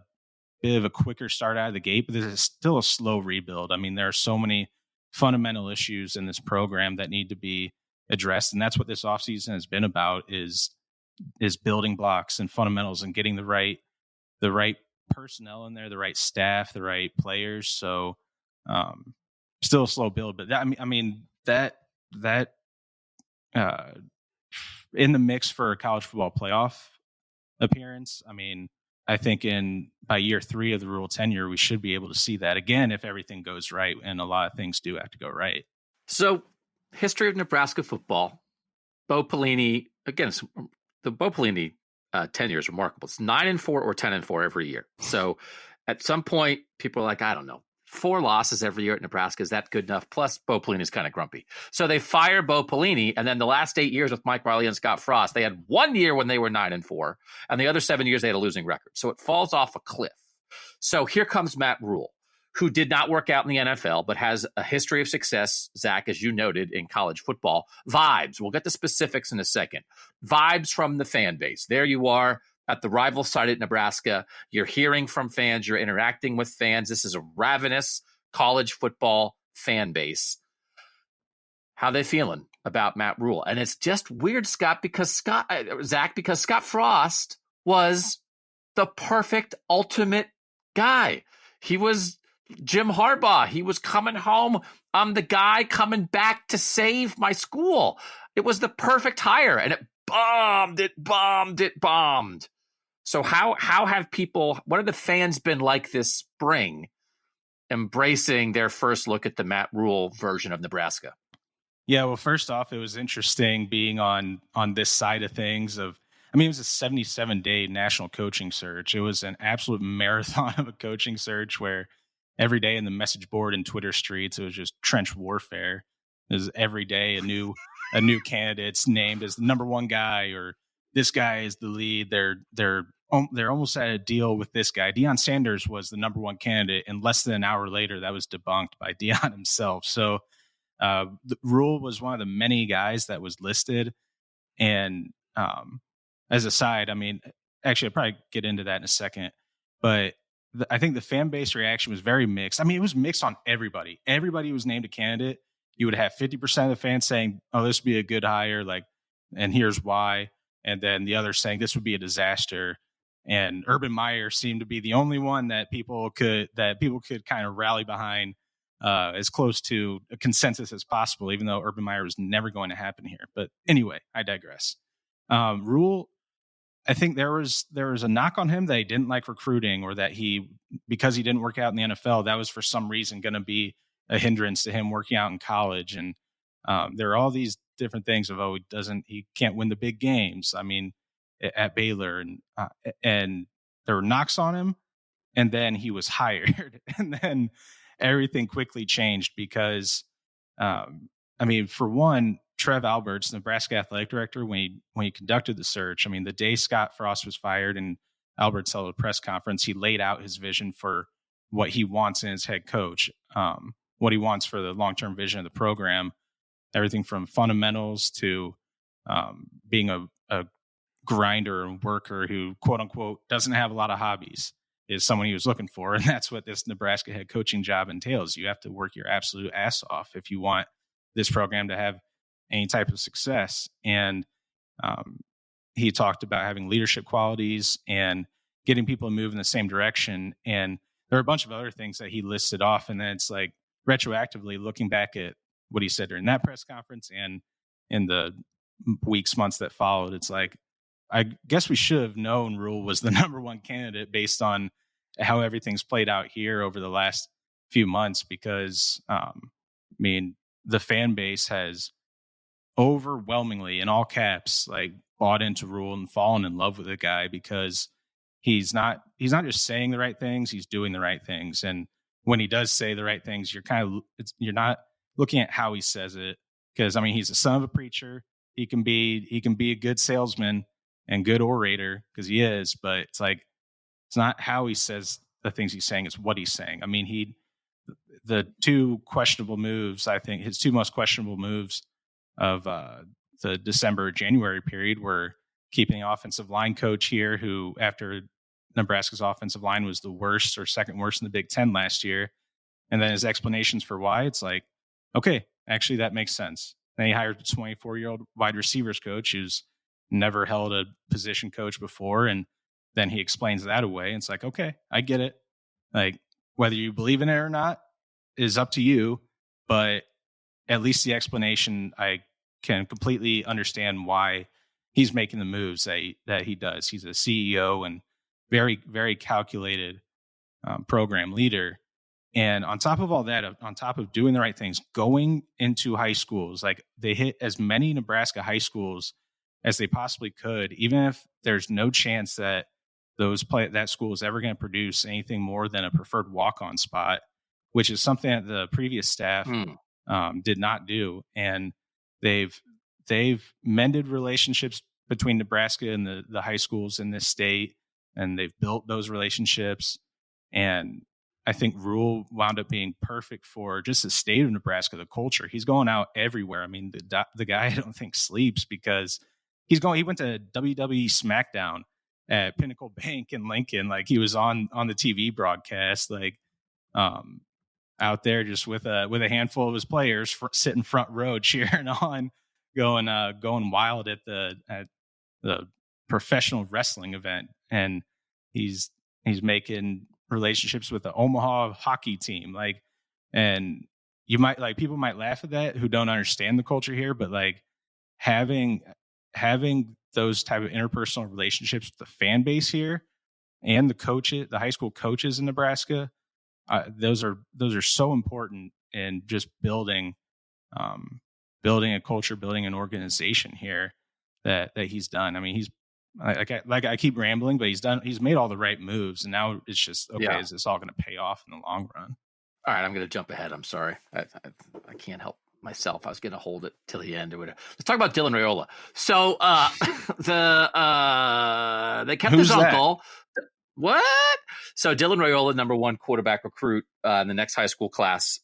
bit of a quicker start out of the gate, but this is still a slow rebuild. I mean, there are so many fundamental issues in this program that need to be addressed. And that's what this offseason has been about is building blocks and fundamentals and getting the right personnel in there, the right staff, the right players. So still a slow build, but that in the mix for a college football playoff appearance. I mean, I think by year 3 of the Rule tenure, we should be able to see that again if everything goes right, and a lot of things do have to go right. So, history of Nebraska football. Bo Pelini, again, the Bo Pelini tenure is remarkable. It's 9-4 or 10-4 every year. So, at some point, people are like, I don't know, 4 losses every year at Nebraska, is that good enough? Plus, Bo Pelini is kind of grumpy. So they fire Bo Pelini, and then the last 8 years with Mike Riley and Scott Frost, they had 1 year when they were 9-4, and the other 7 years they had a losing record. So it falls off a cliff. So here comes Matt Rule, who did not work out in the NFL, but has a history of success, Zach, as you noted, in college football. Vibes. We'll get to specifics in a second. Vibes from the fan base. There you are at the rival site at Nebraska. You're hearing from fans. You're interacting with fans. This is a ravenous college football fan base. How they feeling about Matt Rule? And it's just weird, Zach, because Scott Frost was the perfect ultimate guy. He was Jim Harbaugh. He was coming home. I'm the guy coming back to save my school. It was the perfect hire, and it bombed. So how have people, what have the fans been like this spring, embracing their first look at the Matt Rule version of Nebraska? Yeah, well, first off, it was interesting being on this side of things. It was a 77-day national coaching search. It was an absolute marathon of a coaching search where every day in the message board and Twitter streets, it was just trench warfare. It was every day a new candidate's named as the number one guy, or this guy is the lead. They're almost at a deal with this guy. Deion Sanders was the number one candidate, and less than an hour later, that was debunked by Deion himself. So the Rule was one of the many guys that was listed. And as a side, actually, I'll probably get into that in a second, but I think the fan base reaction was very mixed. It was mixed on everybody. Everybody was named a candidate. You would have 50% of the fans saying, oh, this would be a good hire, and here's why. And then the others saying this would be a disaster. And Urban Meyer seemed to be the only one that people could kind of rally behind as close to a consensus as possible, even though Urban Meyer was never going to happen here. But anyway, I digress. Rule, I think there was a knock on him that he didn't like recruiting, or that because he didn't work out in the NFL, that was for some reason going to be a hindrance to him working out in college. And there are all these different things of, he can't win the big games. At Baylor, and there were knocks on him, and then he was hired, and then everything quickly changed because, for one, Trev Alberts, Nebraska athletic director, when he conducted the search, the day Scott Frost was fired and Alberts held a press conference, he laid out his vision for what he wants in his head coach, what he wants for the long-term vision of the program, everything from fundamentals to being a grinder and worker who, quote unquote, doesn't have a lot of hobbies, is someone he was looking for. And that's what this Nebraska head coaching job entails. You have to work your absolute ass off if you want this program to have any type of success. And he talked about having leadership qualities and getting people to move in the same direction. And there are a bunch of other things that he listed off. And then it's like retroactively looking back at what he said during that press conference and in the weeks, months that followed, it's like, I guess we should have known Rule was the number one candidate based on how everything's played out here over the last few months, because the fan base has overwhelmingly, in all caps, bought into Rule and fallen in love with the guy, because he's not just saying the right things, he's doing the right things. And when he does say the right things, you're not looking at how he says it, because he's the son of a preacher. He can be a good salesman and good orator, because he is, but it's not how he says the things he's saying, it's what he's saying. The two questionable moves, I think his two most questionable moves of the December-January period were keeping the offensive line coach here, who, after Nebraska's offensive line was the worst or second worst in the Big Ten last year. And then his explanations for why, it's like, okay, actually that makes sense. Then he hired a 24-year-old wide receivers coach who's never held a position coach before, and then he explains that away. And it's like, okay, I get it. Like, whether you believe in it or not is up to you. But at least the explanation, I can completely understand why he's making the moves that he does. He's a CEO and very, very calculated program leader. And on top of all that, on top of doing the right things, going into high schools, like they hit as many Nebraska high schools as they possibly could, even if there's no chance that that school is ever going to produce anything more than a preferred walk-on spot, which is something that the previous staff did not do. And they've mended relationships between Nebraska and the high schools in this state, and they've built those relationships. And I think Rule wound up being perfect for just the state of Nebraska, the culture. He's going out everywhere. I mean, the guy I don't think sleeps because he went to WWE SmackDown at Pinnacle Bank in Lincoln. Like, he was on the TV broadcast, like out there just with a handful of his players sitting front row cheering on, going wild at the professional wrestling event. And he's making relationships with the Omaha hockey team. Like, and people might laugh at that who don't understand the culture here, but like having those type of interpersonal relationships with the fan base here and the high school coaches in Nebraska, those are so important in just building a culture, building an organization here that he's done. I mean, he's I keep rambling, but he's made all the right moves, and now it's just okay. Is this all going to pay off in the long run? All right, I'm going to jump ahead. I'm sorry, I can't help myself. I was going to hold it till the end or whatever. Let's talk about Dylan Raiola. So they kept his uncle. What? So Dylan Raiola, number one quarterback recruit in the next high school class.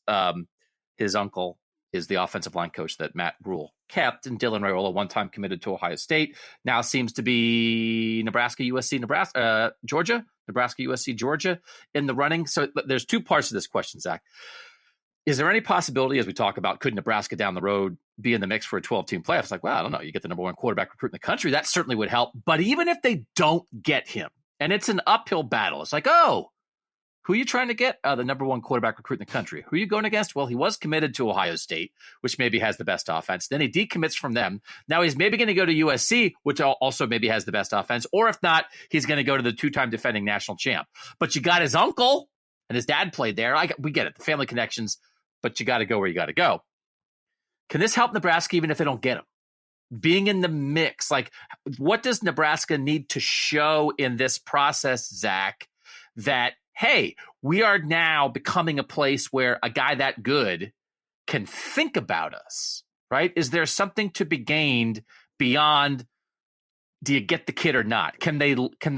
His uncle is the offensive line coach that Matt Rule kept, and Dylan Raiola, one time committed to Ohio State, now seems to be Nebraska, USC, Georgia, Nebraska, USC, Georgia in the running. So there's two parts to this question, Zach. Is there any possibility, as we talk about, could Nebraska down the road be in the mix for a 12-team playoff? It's like, well, I don't know. You get the number one quarterback recruit in the country. That certainly would help. But even if they don't get him, and it's an uphill battle, it's like, oh, who are you trying to get? The number one quarterback recruit in the country. Who are you going against? Well, he was committed to Ohio State, which maybe has the best offense. Then he decommits from them. Now he's maybe going to go to USC, which also maybe has the best offense. Or if not, he's going to go to the two-time defending national champ. But you got his uncle, and his dad played there. We get it, the family connections, but you got to go where you got to go. Can this help Nebraska even if they don't get him? Being in the mix, like, what does Nebraska need to show in this process, Zach, that, hey, we are now becoming a place where a guy that good can think about us, right? Is there something to be gained beyond, do you get the kid or not? Can they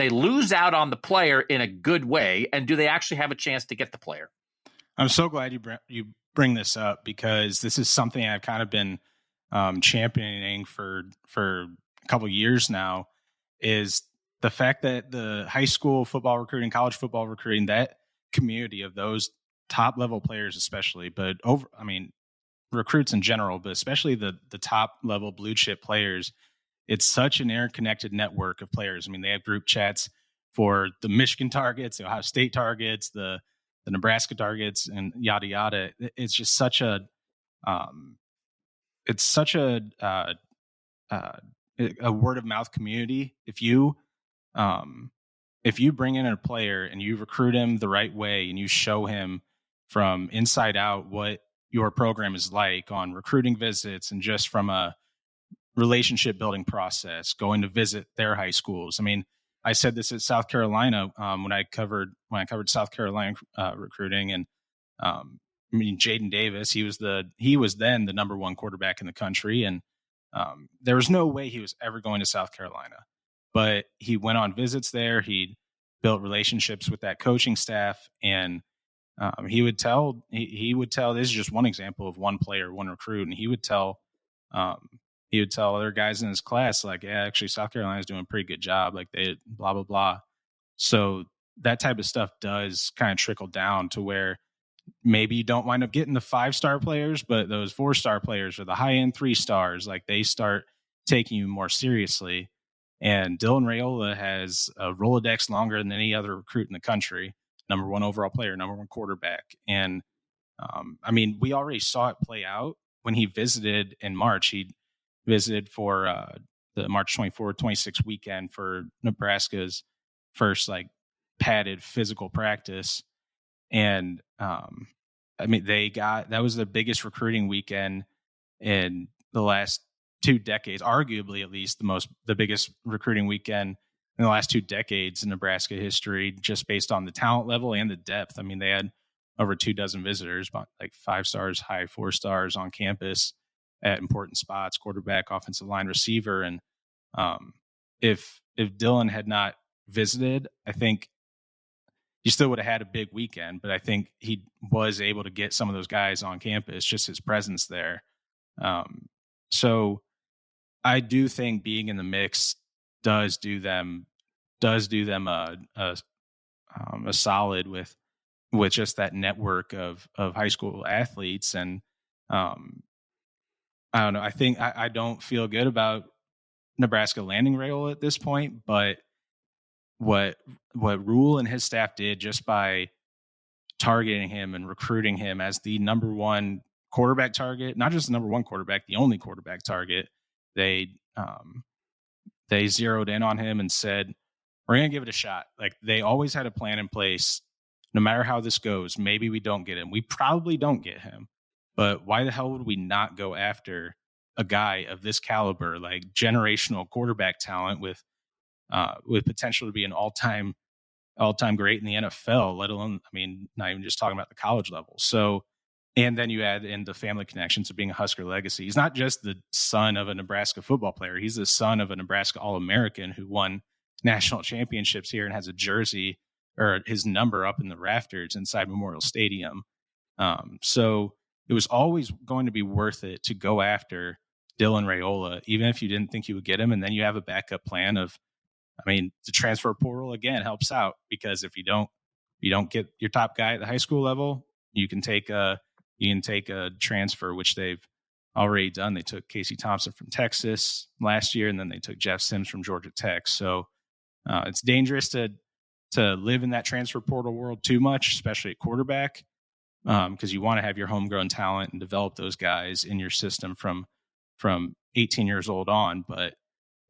lose out on the player in a good way, and do they actually have a chance to get the player? I'm so glad you bring this up, because this is something I've kind of been championing for a couple of years now, is the fact that the high school football recruiting, college football recruiting, that community of those top level players, especially, but recruits in general, but especially the top level blue chip players, it's such an interconnected network of players. I mean, they have group chats for the Michigan targets, the Ohio State targets, the Nebraska targets, and yada yada. It's just such a word of mouth community. If you bring in a player and you recruit him the right way and you show him from inside out what your program is like on recruiting visits and just from a relationship building process, going to visit their high schools. I mean, I said this at South Carolina when I covered South Carolina recruiting, and Jaden Davis, he was then the number one quarterback in the country, and there was no way he was ever going to South Carolina, but he went on visits there. He built relationships with that coaching staff, and he would tell this is just one example of one player, one recruit, and he would tell other guys in his class, like, yeah, actually South Carolina's doing a pretty good job, like they blah blah blah. So that type of stuff does kind of trickle down to where maybe you don't wind up getting the 5-star players, but those 4-star players or the high end 3 stars, like they start taking you more seriously. And Dylan Raiola has a Rolodex longer than any other recruit in the country. Number 1 overall player, number 1 quarterback. And I mean, we already saw it play out when he visited in March. He visited for the March 24, 26 weekend for Nebraska's first like padded physical practice. And I mean, that was the biggest recruiting weekend in the last 2 decades, arguably at least the biggest recruiting weekend in the last 2 decades in Nebraska history, just based on the talent level and the depth. I mean, they had over 24 visitors, like 5 stars, high 4 stars on campus at important spots, quarterback, offensive line, receiver. And if Dylan had not visited, I think he still would have had a big weekend, but I think he was able to get some of those guys on campus, just his presence there. So I do think being in the mix does do them a solid with just that network of high school athletes. And I don't know. I think I don't feel good about Nebraska landing Raiola at this point, but what Rule and his staff did just by targeting him and recruiting him as the number 1 quarterback target, not just the number 1 quarterback, the only quarterback target, they zeroed in on him and said, we're going to give it a shot. Like, they always had a plan in place. No matter how this goes, maybe we don't get him. We probably don't get him, but why the hell would we not go after a guy of this caliber, like generational quarterback talent with potential to be an all-time great in the NFL, let alone, I mean, not even just talking about the college level. So, and then you add in the family connections of being a Husker legacy. He's not just the son of a Nebraska football player. He's the son of a Nebraska All-American who won national championships here and has a jersey or his number up in the rafters inside Memorial Stadium. So it was always going to be worth it to go after Dylan Raiola, even if you didn't think you would get him. And then you have a backup plan of, I mean, the transfer portal again helps out, because if you don't get your top guy at the high school level, you can take a transfer, which they've already done. They took Casey Thompson from Texas last year, and then they took Jeff Sims from Georgia Tech. So it's dangerous to live in that transfer portal world too much, especially at quarterback, because you want to have your homegrown talent and develop those guys in your system from 18 years old on. But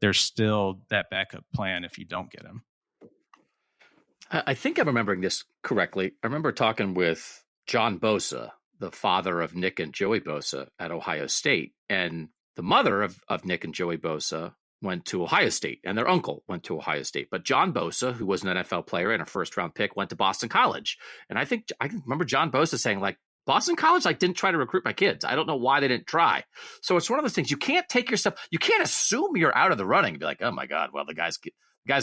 there's still that backup plan if you don't get him. I think I'm remembering this correctly. I remember talking with John Bosa, the father of Nick and Joey Bosa at Ohio State, and the mother of Nick and Joey Bosa went to Ohio State, and their uncle went to Ohio State. But John Bosa, who was an NFL player and a first-round pick, went to Boston College. And I think I remember John Bosa saying, like, Boston College didn't try to recruit my kids. I don't know why they didn't try. So it's one of those things. You can't assume you're out of the running and be like, oh my God, well, the guy's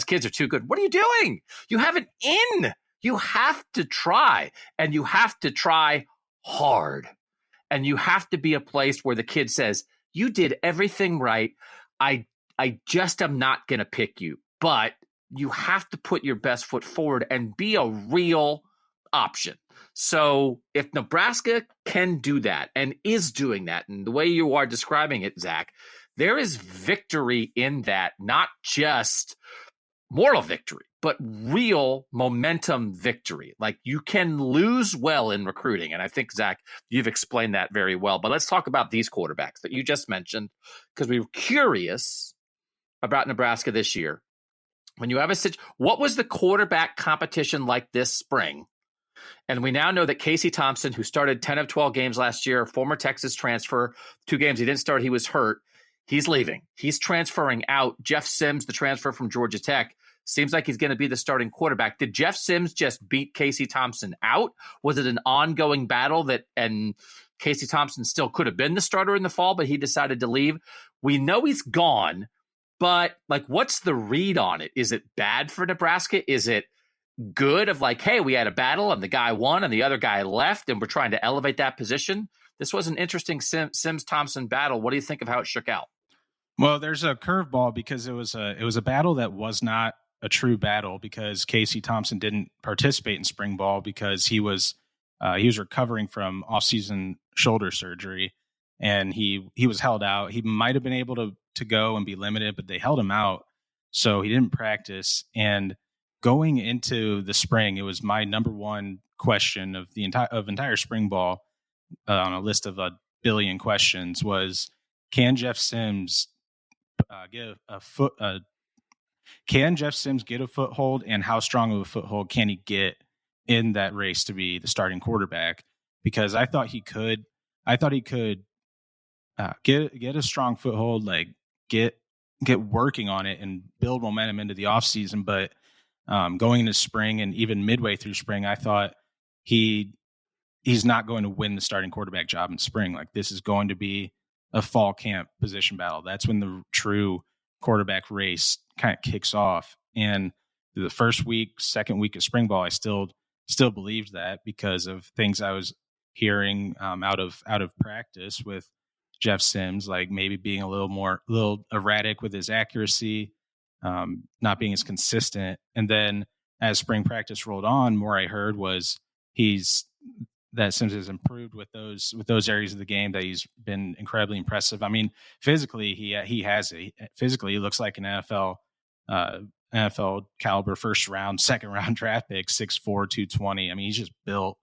kids are too good. What are you doing? You have an in. You have to try, and you have to try hard. And you have to be a place where the kid says, you did everything right. I just am not going to pick you, but you have to put your best foot forward and be a real option. So if Nebraska can do that and is doing that, and the way you are describing it, Zach, there is victory in that, not just moral victory, but real momentum victory. Like, you can lose well in recruiting. And I think, Zach, you've explained that very well. But let's talk about these quarterbacks that you just mentioned, because we were curious about Nebraska this year. When you have what was the quarterback competition like this spring? And we now know that Casey Thompson, who started 10 of 12 games last year, former Texas transfer, 2 games he didn't start, he was hurt. He's leaving. He's transferring out. Jeff Sims, the transfer from Georgia Tech, seems like he's going to be the starting quarterback. Did Jeff Sims just beat Casey Thompson out? Was it an ongoing battle and Casey Thompson still could have been the starter in the fall, but he decided to leave? We know he's gone, but what's the read on it? Is it bad for Nebraska? Is it good of hey, we had a battle and the guy won and the other guy left and we're trying to elevate that position? This was an interesting Sims-Thompson battle. What do you think of how it shook out? Well, there's a curveball because it was a battle that was not a true battle, because Casey Thompson didn't participate in spring ball because he was recovering from off-season shoulder surgery, and he was held out. He might have been able to go and be limited, but they held him out. So he didn't practice. And going into the spring, it was my number one question of the entire spring ball on a list of a billion questions was, can Jeff Sims get a foot? Can Jeff Sims get a foothold, and how strong of a foothold can he get in that race to be the starting quarterback? Because I thought he could. I thought he could get a strong foothold, like get working on it and build momentum into the offseason. But going into spring and even midway through spring, I thought he's not going to win the starting quarterback job in spring. Like, this is going to be a fall camp position battle. That's when the true quarterback race kind of kicks off. And the first week, second week of spring ball, I still believed that because of things I was hearing out of practice with Jeff Sims, like maybe being a little erratic with his accuracy, not being as consistent. And then as spring practice rolled on, more I heard was that Sims has improved with those areas of the game, that he's been incredibly impressive. I mean, physically, physically he looks like an NFL caliber second round draft pick, 6'4", 220. I mean, he's just built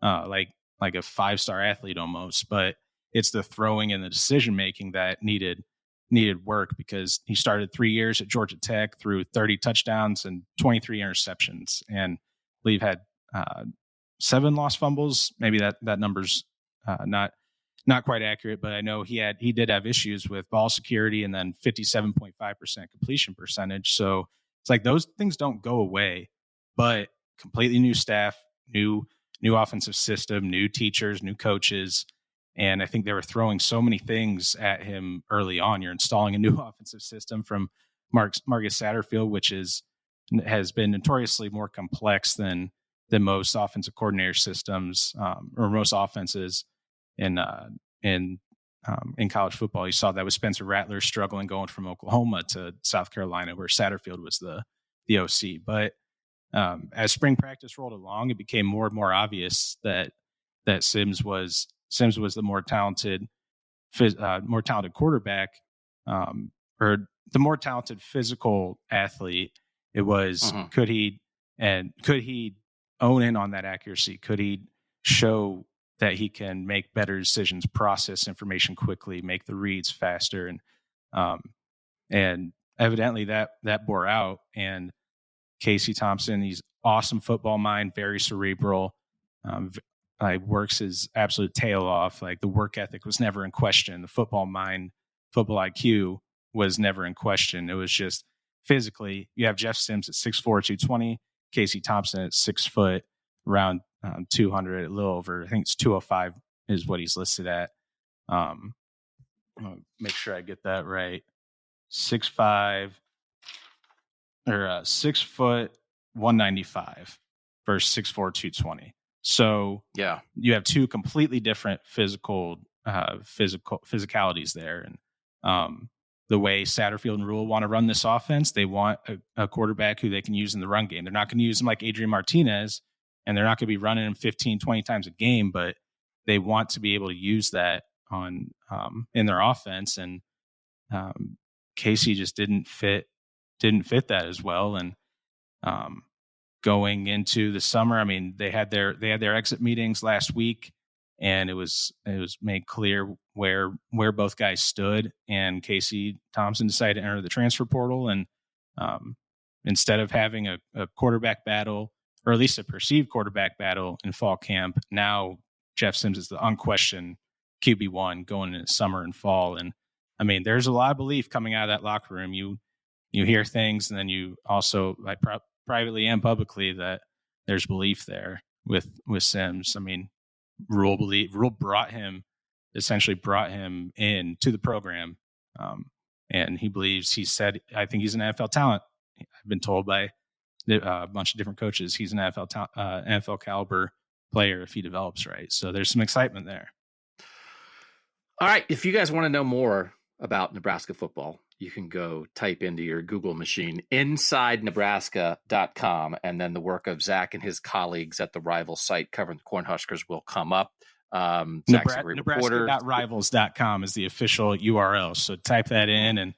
like a 5-star athlete almost. But it's the throwing and the decision making that needed work, because he started 3 years at Georgia Tech, threw 30 touchdowns and 23 interceptions, and I believe had 7 lost fumbles. Maybe that number's not quite accurate, but I know he did have issues with ball security, and then 57.5% completion percentage. So it's like those things don't go away, but completely new staff, new offensive system, new teachers, new coaches. And I think they were throwing so many things at him early on. You're installing a new offensive system from Marcus Satterfield, which has been notoriously more complex than most offensive coordinator systems or most offenses in college football. You saw that with Spencer Rattler struggling going from Oklahoma to South Carolina, where Satterfield was the OC. But as spring practice rolled along, it became more and more obvious that Sims was the more talented quarterback, or the more talented physical athlete. It was could he own in on that accuracy? Could he show that he can make better decisions, process information quickly, make the reads faster? And evidently that bore out. And Casey Thompson, he's awesome football mind, very cerebral, works his absolute tail off. Like, the work ethic was never in question. The football mind, football IQ was never in question. It was just physically, you have Jeff Sims at 6'4", 220, Casey Thompson at 6 foot, around 200, a little over, I think it's 205 is what he's listed at. Make sure I get that right. 6'5", or 6 foot, 195 versus 6'4", 220. So yeah, you have two completely different physicalities there. And the way Satterfield and Rule want to run this offense, they want a quarterback who they can use in the run game. They're not going to use him like Adrian Martinez, and they're not going to be running him 15, 20 times a game, but they want to be able to use that in their offense. And Casey just didn't fit that as well. And going into the summer, I mean, they had their exit meetings last week, and it was made clear where both guys stood. And Casey Thompson decided to enter the transfer portal, and instead of having a quarterback battle, or at least a perceived quarterback battle in fall camp, now Jeff Sims is the unquestioned QB1 going into summer and fall. And I mean, there's a lot of belief coming out of that locker room. You hear things, and then you also, like, privately and publicly, that there's belief there with Sims. I mean, Rule essentially brought him in to the program, and he said, I think he's an NFL talent. I've been told by a bunch of different coaches he's an NFL caliber player if he develops right. So there's some excitement there. All right, if you guys want to know more about Nebraska football, you can go type into your Google machine InsideNebraska.com, and then the work of Zack and his colleagues at the rival site covering the Cornhuskers will come up. Nebraska.rivals.com is the official URL. So type that in, and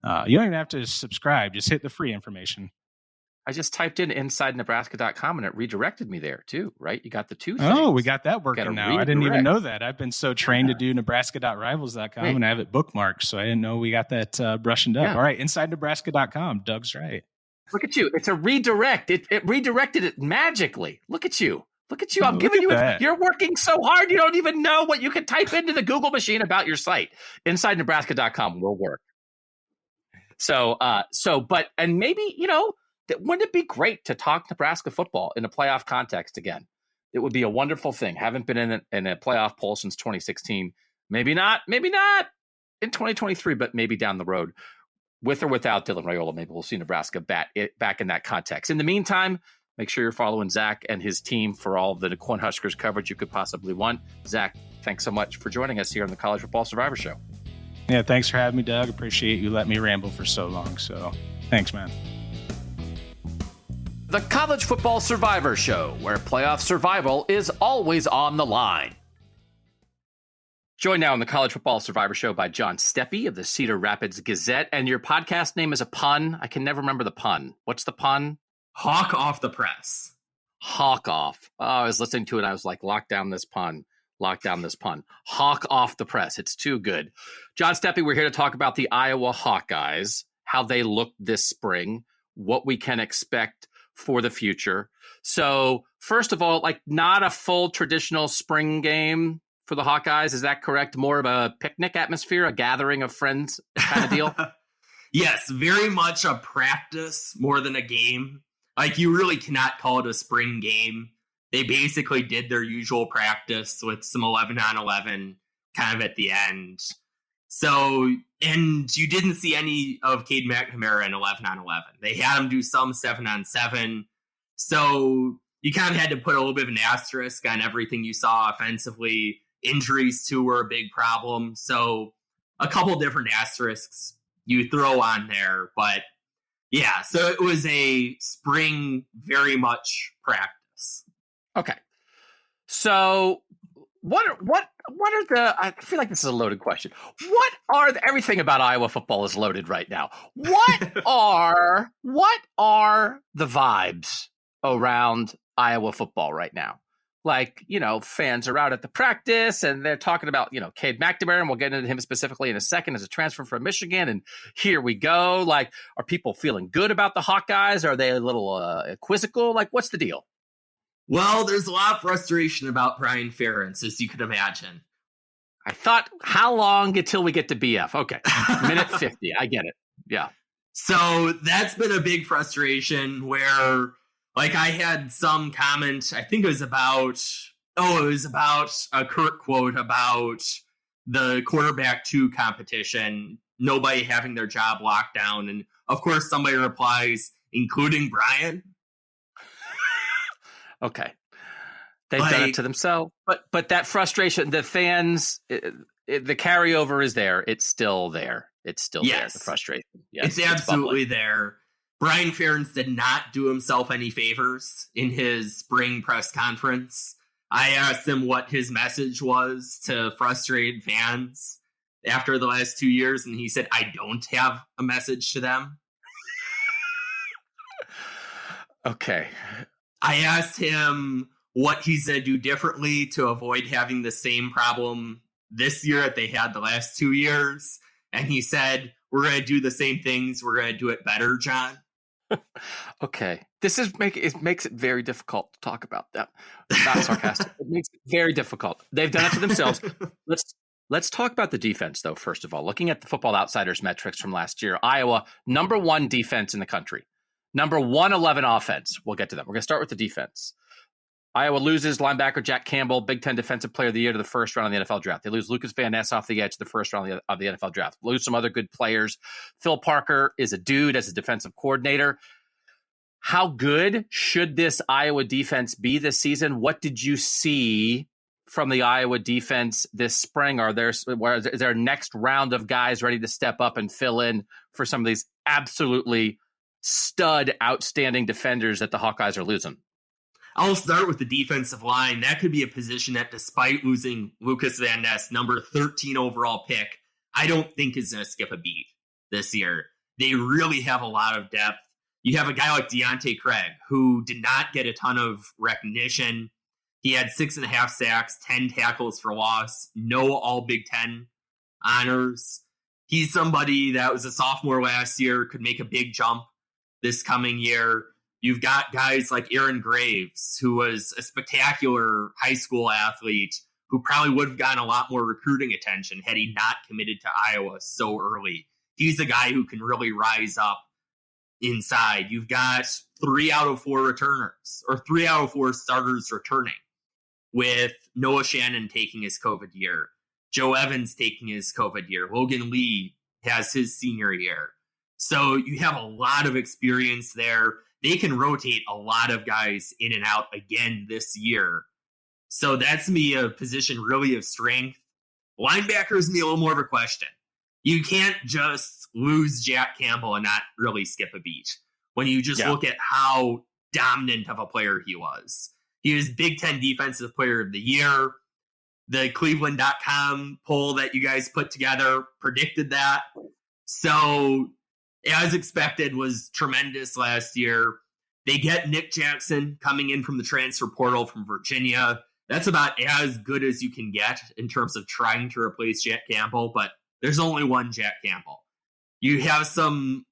You don't even have to subscribe. Just hit the free information. I just typed in InsideNebraska.com and it redirected me there too, right? You got the two things. Oh, we got that working now. I didn't even know that. I've been so trained to do Nebraska.rivals.com and I have it bookmarked, so I didn't know we got that brushed up. Yeah. All right, InsideNebraska.com. Doug's right. Look at you. It's a redirect. It redirected it magically. Look at you. Look at you. I'm giving you you're working so hard you don't even know what you can type into the Google machine about your site. InsideNebraska.com will work. But maybe, wouldn't it be great to talk Nebraska football in a playoff context again? It would be a wonderful thing. Haven't been in a playoff poll since 2016. Maybe not in 2023, but maybe down the road. With or without Dylan Raiola, maybe we'll see Nebraska back in that context. In the meantime, make sure you're following Zack and his team for all of the Cornhuskers coverage you could possibly want. Zack, thanks so much for joining us here on the College Football Survivor Show. Yeah, thanks for having me, Doug. Appreciate you letting me ramble for so long. So thanks, man. The College Football Survivor Show, where playoff survival is always on the line. Joined now on the College Football Survivor Show by John Steppe of the Cedar Rapids Gazette. And your podcast name is a pun. I can never remember the pun. What's the pun? Hawk off the press. Hawk off. Oh, I was listening to it. And I was like, lock down this pun. Hawk off the press. It's too good. John Steppe, we're here to talk about the Iowa Hawkeyes, how they looked this spring, what we can expect for the future. So first of all, not a full traditional spring game for the Hawkeyes. Is that correct? More of a picnic atmosphere, a gathering of friends kind of deal? Yes, very much a practice more than a game. You really cannot call it a spring game. They basically did their usual practice with some 11 on 11 kind of at the end. So, and you didn't see any of Cade McNamara in 11 on 11. They had him do some 7 on 7. So you kind of had to put a little bit of an asterisk on everything you saw offensively. Injuries, too, were a big problem. So a couple different asterisks you throw on there. But yeah, so it was a spring very much practice. Okay. So what are the, I feel like this is a loaded question. Everything about Iowa football is loaded right now. What are the vibes around Iowa football right now? Fans are out at the practice and they're talking about, Cade McNamara, and we'll get into him specifically in a second as a transfer from Michigan. And here we go. Are people feeling good about the Hawkeyes? Are they a little quizzical? What's the deal? Well, there's a lot of frustration about Brian Ferentz, as you can imagine. I thought, how long until we get to BF? Okay. Minute 50. I get it. Yeah. So that's been a big frustration where, I had some comment, I think it was about a Kirk quote about the quarterback 2 competition, nobody having their job locked down. And of course, somebody replies, including Brian. Okay. They've done it to themselves. But that frustration, the fans, the carryover is there. It's still there. It's still there, the frustration. Yes, it's absolutely there. Brian Ferentz did not do himself any favors in his spring press conference. I asked him what his message was to frustrated fans after the last 2 years, and he said, I don't have a message to them. Okay. I asked him what he's going to do differently to avoid having the same problem this year that they had the last 2 years. And he said, we're going to do the same things. We're going to do it better, John. Okay. It makes it very difficult to talk about them. Not sarcastic. It makes it very difficult. They've done it to themselves. Let's talk about the defense, though, first of all. Looking at the Football Outsiders metrics from last year, Iowa, number 1 defense in the country. Number 111 offense. We'll get to them. We're going to start with the defense. Iowa loses linebacker Jack Campbell, Big Ten Defensive Player of the Year, to the first round of the NFL draft. They lose Lucas Van Ness off the edge to the first round of the NFL draft. Lose some other good players. Phil Parker is a dude as a defensive coordinator. How good should this Iowa defense be this season? What did you see from the Iowa defense this spring? Is there a next round of guys ready to step up and fill in for some of these absolutely stud, outstanding defenders that the Hawkeyes are losing? I'll start with the defensive line. That could be a position that, despite losing Lucas Van Ness, number 13 overall pick, I don't think is going to skip a beat. this year. They really have a lot of depth. You have a guy like Deontay Craig, who did not get a ton of recognition. He had 6.5 sacks, 10 tackles for loss, no all Big Ten honors. He's somebody that was a sophomore last year, could make a big jump this coming year. You've got guys like Aaron Graves, who was a spectacular high school athlete, who probably would have gotten a lot more recruiting attention had he not committed to Iowa so early. He's a guy who can really rise up inside. You've got 3 out of 4 returners, or 3 out of 4 starters returning, with Noah Shannon taking his COVID year, Joe Evans taking his COVID year, Logan Lee has his senior year. So you have a lot of experience there. They can rotate a lot of guys in and out again this year. So that's me a position really of strength. Linebackers me a little more of a question. You can't just lose Jack Campbell and not really skip a beat when you just look at how dominant of a player he was. He was Big Ten Defensive Player of the Year. The Cleveland.com poll that you guys put together predicted that. So, as expected, was tremendous last year. They get Nick Jackson coming in from the transfer portal from Virginia. That's about as good as you can get in terms of trying to replace Jack Campbell, but there's only one Jack Campbell. You have some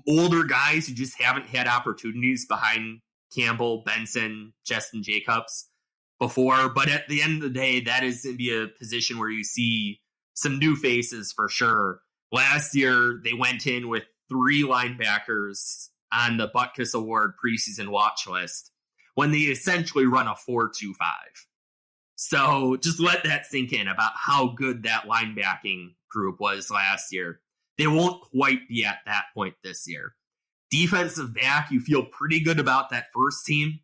older guys who just haven't had opportunities behind Campbell, Benson, Justin Jacobs before, but at the end of the day, that is going to be a position where you see some new faces for sure. Last year, they went in with 3 linebackers on the Butkus Award preseason watch list when they essentially run a 4-2-5. So just let that sink in about how good that linebacking group was last year. They won't quite be at that point this year. Defensive back, you feel pretty good about that first team.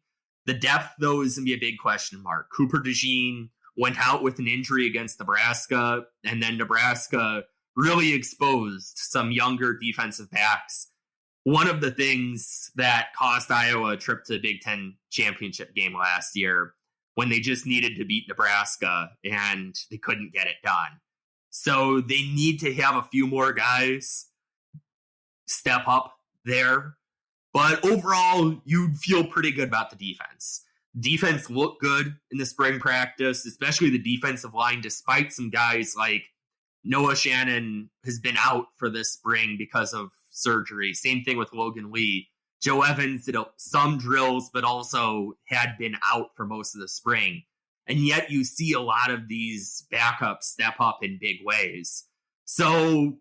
The depth, though, is going to be a big question mark. Cooper DeJean went out with an injury against Nebraska, and then Nebraska really exposed some younger defensive backs. One of the things that cost Iowa a trip to the Big Ten championship game last year, when they just needed to beat Nebraska and they couldn't get it done. So they need to have a few more guys step up there. But overall, you'd feel pretty good about the defense. Defense looked good in the spring practice, especially the defensive line, despite some guys like Noah Shannon has been out for this spring because of surgery. Same thing with Logan Lee. Joe Evans did some drills, but also had been out for most of the spring. And yet you see a lot of these backups step up in big ways. So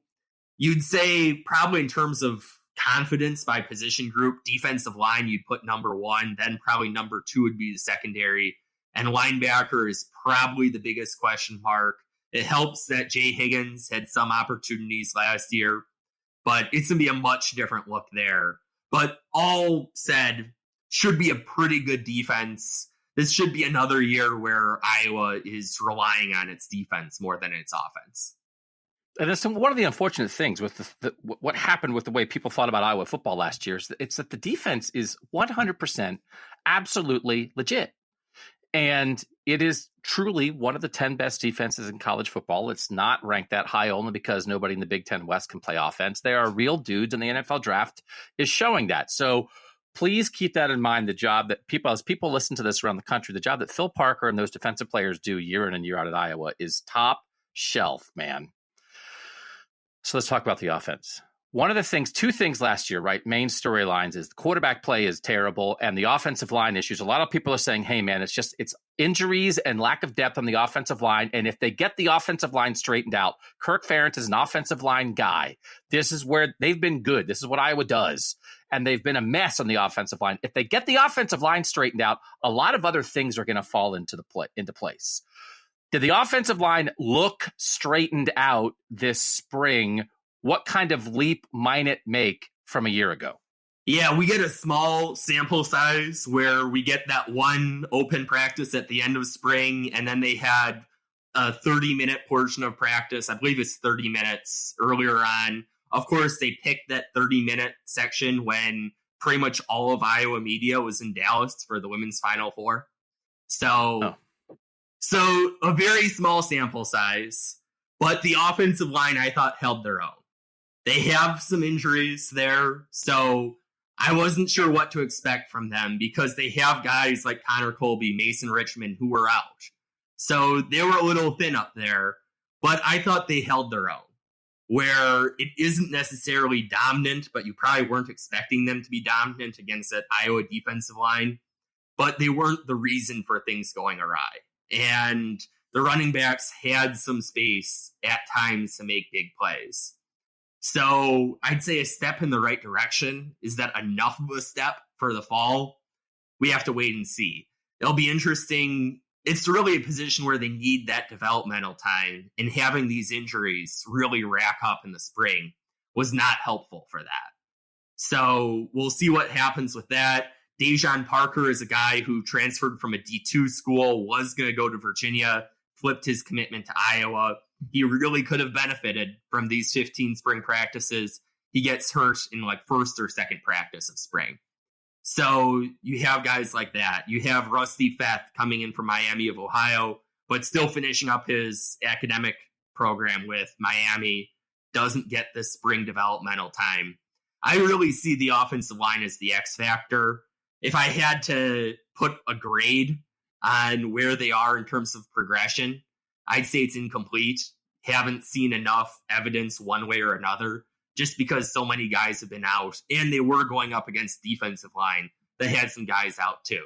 you'd say probably in terms of confidence by position group, defensive line, you'd put number 1, then probably number 2 would be the secondary. And linebacker is probably the biggest question mark. It helps that Jay Higgins had some opportunities last year, but it's going to be a much different look there. But all said, should be a pretty good defense. This should be another year where Iowa is relying on its defense more than its offense. And that's one of the unfortunate things with what happened with the way people thought about Iowa football last year. It's that the defense is 100% absolutely legit. And it is truly one of the 10 best defenses in college football. It's not ranked that high only because nobody in the Big Ten West can play offense. They are real dudes, and the NFL draft is showing that. So please keep that in mind. The job that as people listen to this around the country, the job that Phil Parker and those defensive players do year in and year out at Iowa is top shelf, man. So let's talk about the offense. Two things last year, right? Main storylines is the quarterback play is terrible and the offensive line issues. A lot of people are saying, hey, man, it's injuries and lack of depth on the offensive line. And if they get the offensive line straightened out, Kirk Ferentz is an offensive line guy. This is where they've been good. This is what Iowa does. And they've been a mess on the offensive line. If they get the offensive line straightened out, a lot of other things are going to fall into place. Did the offensive line look straightened out this spring? What kind of leap might it make from a year ago? Yeah, we get a small sample size where we get that one open practice at the end of spring, and then they had a 30-minute portion of practice. I believe it's 30 minutes earlier on. Of course, they picked that 30-minute section when pretty much all of Iowa media was in Dallas for the women's Final Four. So a very small sample size, but the offensive line, I thought, held their own. They have some injuries there, so I wasn't sure what to expect from them because they have guys like Connor Colby, Mason Richmond, who were out. So they were a little thin up there, but I thought they held their own, where it isn't necessarily dominant, but you probably weren't expecting them to be dominant against that Iowa defensive line, but they weren't the reason for things going awry. And the running backs had some space at times to make big plays. So I'd say a step in the right direction. Is that enough of a step for the fall? We have to wait and see. It'll be interesting. It's really a position where they need that developmental time, and having these injuries really rack up in the spring was not helpful for that. So we'll see what happens with that. Dejon Parker is a guy who transferred from a D2 school, was going to go to Virginia, flipped his commitment to Iowa. He really could have benefited from these 15 spring practices. He gets hurt in like first or second practice of spring. So you have guys like that. You have Rusty Feth coming in from Miami of Ohio, but still finishing up his academic program with Miami, doesn't get this spring developmental time. I really see the offensive line as the X factor. If I had to put a grade on where they are in terms of progression, I'd say it's incomplete. Haven't seen enough evidence one way or another, just because so many guys have been out, and they were going up against defensive line that had some guys out too.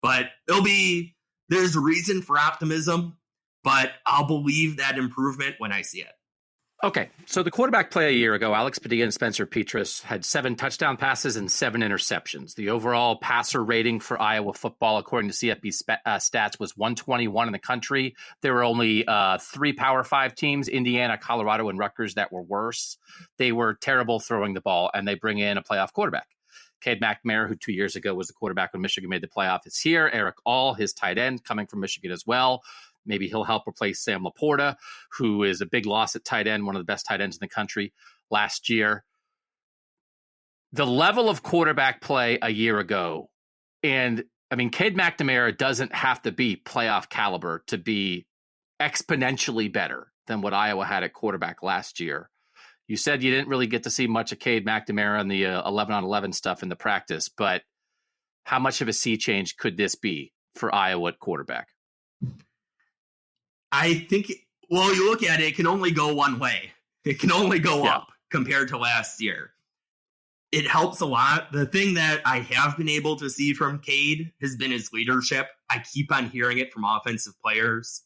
But there's a reason for optimism, but I'll believe that improvement when I see it. Okay, so the quarterback play a year ago, Alex Padilla and Spencer Petras had 7 touchdown passes and 7 interceptions. The overall passer rating for Iowa football, according to CFB stats, was 121 in the country. There were only 3 Power 5 teams, Indiana, Colorado, and Rutgers, that were worse. They were terrible throwing the ball, and they bring in a playoff quarterback. Cade McNamara, who 2 years ago was the quarterback when Michigan made the playoff, is here. Eric All, his tight end, coming from Michigan as well. Maybe he'll help replace Sam Laporta, who is a big loss at tight end, one of the best tight ends in the country last year. The level of quarterback play a year ago, and I mean, Cade McNamara doesn't have to be playoff caliber to be exponentially better than what Iowa had at quarterback last year. You said you didn't really get to see much of Cade McNamara in the 11-on-11 stuff in the practice, but how much of a sea change could this be for Iowa at quarterback? I think, well, you look at it, it can only go one way. It can only go up compared to last year. It helps a lot. The thing that I have been able to see from Cade has been his leadership. I keep on hearing it from offensive players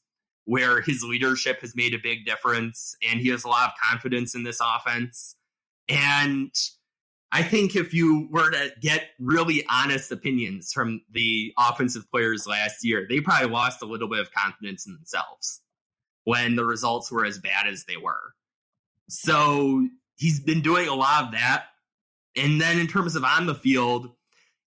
where his leadership has made a big difference, and he has a lot of confidence in this offense. And I think if you were to get really honest opinions from the offensive players last year, they probably lost a little bit of confidence in themselves when the results were as bad as they were. So he's been doing a lot of that. And then in terms of on the field,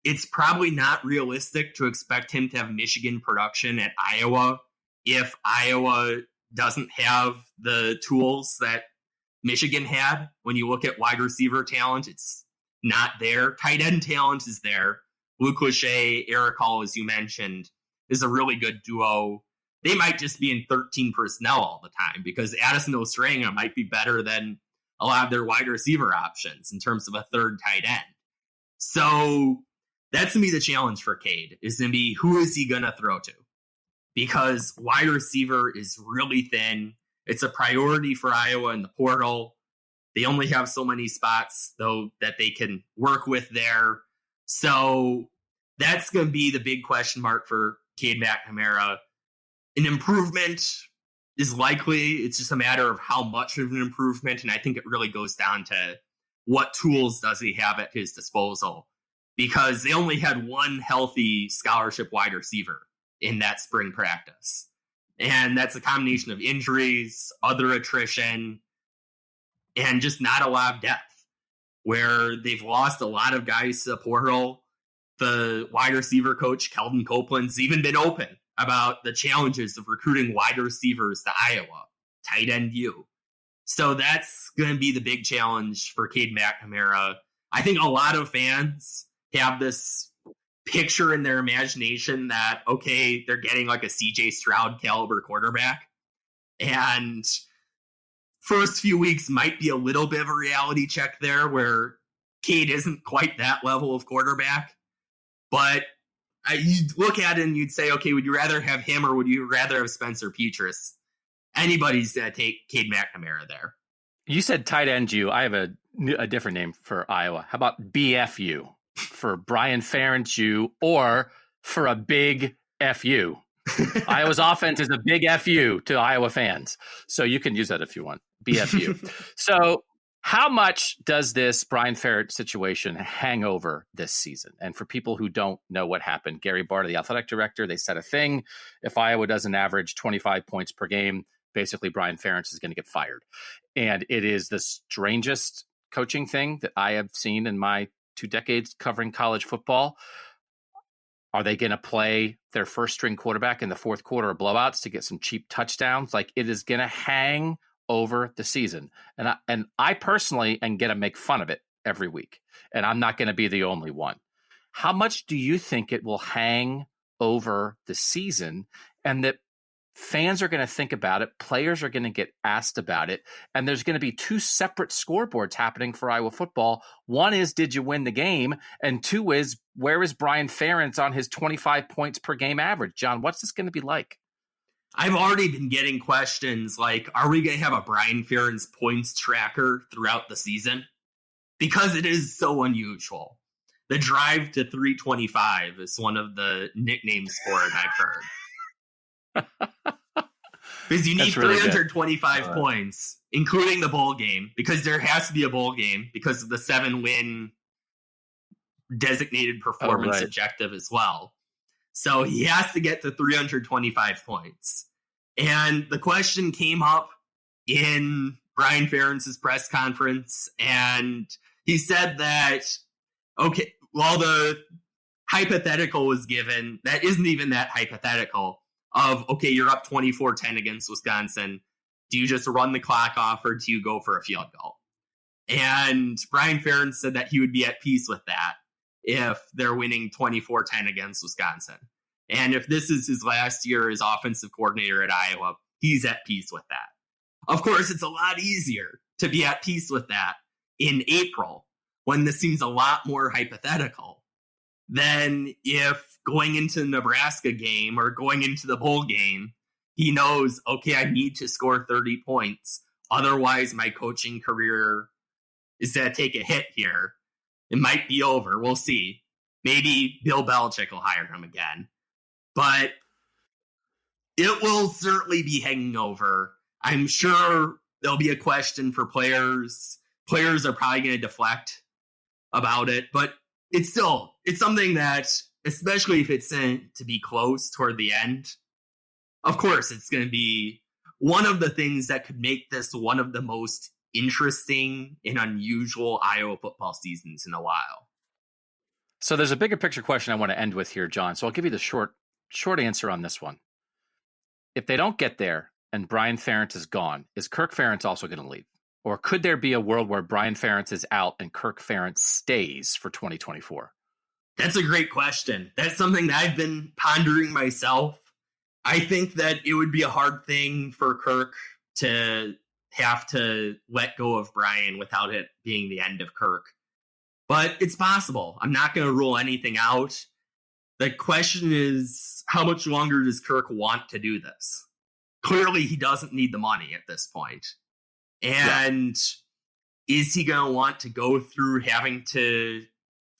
it's probably not realistic to expect him to have Michigan production at Iowa if Iowa doesn't have the tools that Michigan had. When you look at wide receiver talent, it's not there. Tight end talent is there. Luke Lachey, Eric Hall, as you mentioned, is a really good duo. They might just be in 13 personnel all the time because Addison Ostranga might be better than a lot of their wide receiver options in terms of a third tight end. So that's going to be the challenge for Cade, is going to be who is he going to throw to? Because wide receiver is really thin. It's a priority for Iowa in the portal. They only have so many spots, though, that they can work with there. So that's going to be the big question mark for Cade McNamara. An improvement is likely. It's just a matter of how much of an improvement. And I think it really goes down to what tools does he have at his disposal, because they only had one healthy scholarship wide receiver in that spring practice. And that's a combination of injuries, other attrition, and just not a lot of depth, where they've lost a lot of guys to the portal. The wide receiver coach, Colten Copeland's even been open about the challenges of recruiting wide receivers to Iowa, tight end U. So that's going to be the big challenge for Cade McNamara. I think a lot of fans have this picture in their imagination that, okay, they're getting like a CJ Stroud caliber quarterback. And first few weeks might be a little bit of a reality check there where Cade isn't quite that level of quarterback. But you'd look at it and you'd say, okay, would you rather have him or would you rather have Spencer Petras? Anybody's going to take Cade McNamara there. You said tight end U. I have a different name for Iowa. How about BFU for Brian Ferentz U, or for a big FU? Iowa's offense is a big FU to Iowa fans. So you can use that if you want. BFU. So how much does this Brian Ferentz situation hang over this season? And for people who don't know what happened, Gary Barta, the athletic director, they said a thing. If Iowa doesn't average 25 points per game, basically Brian Ferentz is going to get fired. And it is the strangest coaching thing that I have seen in my 2 decades covering college football. Are they going to play their first string quarterback in the fourth quarter of blowouts to get some cheap touchdowns? Like, it is going to hang over the season. And I personally am going to make fun of it every week. And I'm not going to be the only one. How much do you think it will hang over the season, and that fans are going to think about it, players are going to get asked about it, and there's going to be 2 separate scoreboards happening for Iowa football? One is, did you win the game? And 2 is, where is Brian Ferentz on his 25 points per game average? John, what's this going to be like? I've already been getting questions like, are we going to have a Brian Ferentz points tracker throughout the season? Because it is so unusual. The drive to 325 is one of the nicknames for it I've heard. Because you need really 325 points, including the bowl game, because there has to be a bowl game because of the 7-win designated performance objective as well. So he has to get to 325 points. And the question came up in Brian Ferentz's press conference, and he said that, okay, well, the hypothetical was given that isn't even that hypothetical of, okay, you're up 24-10 against Wisconsin. Do you just run the clock off, or do you go for a field goal? And Brian Ferentz said that he would be at peace with that if they're winning 24-10 against Wisconsin. And if this is his last year as offensive coordinator at Iowa, he's at peace with that. Of course, it's a lot easier to be at peace with that in April, when this seems a lot more hypothetical, than if going into the Nebraska game or going into the bowl game, he knows, okay, I need to score 30 points. Otherwise, my coaching career is going to take a hit here. It might be over. We'll see. Maybe Bill Belichick will hire him again. But it will certainly be hanging over. I'm sure there'll be a question for players. Players are probably going to deflect about it. But it's something that, especially if it's to be close toward the end, of course, it's going to be one of the things that could make this one of the most interesting and unusual Iowa football seasons in a while. So there's a bigger picture question I want to end with here, John. So I'll give you the short answer on this one. If they don't get there and Brian Ferentz is gone, is Kirk Ferentz also going to leave? Or could there be a world where Brian Ferentz is out and Kirk Ferentz stays for 2024? That's a great question. That's something that I've been pondering myself. I think that it would be a hard thing for Kirk to have to let go of Brian without it being the end of Kirk. But it's possible. I'm not going to rule anything out. The question is, how much longer does Kirk want to do this? Clearly, he doesn't need the money at this point. And is he going to want to go through having to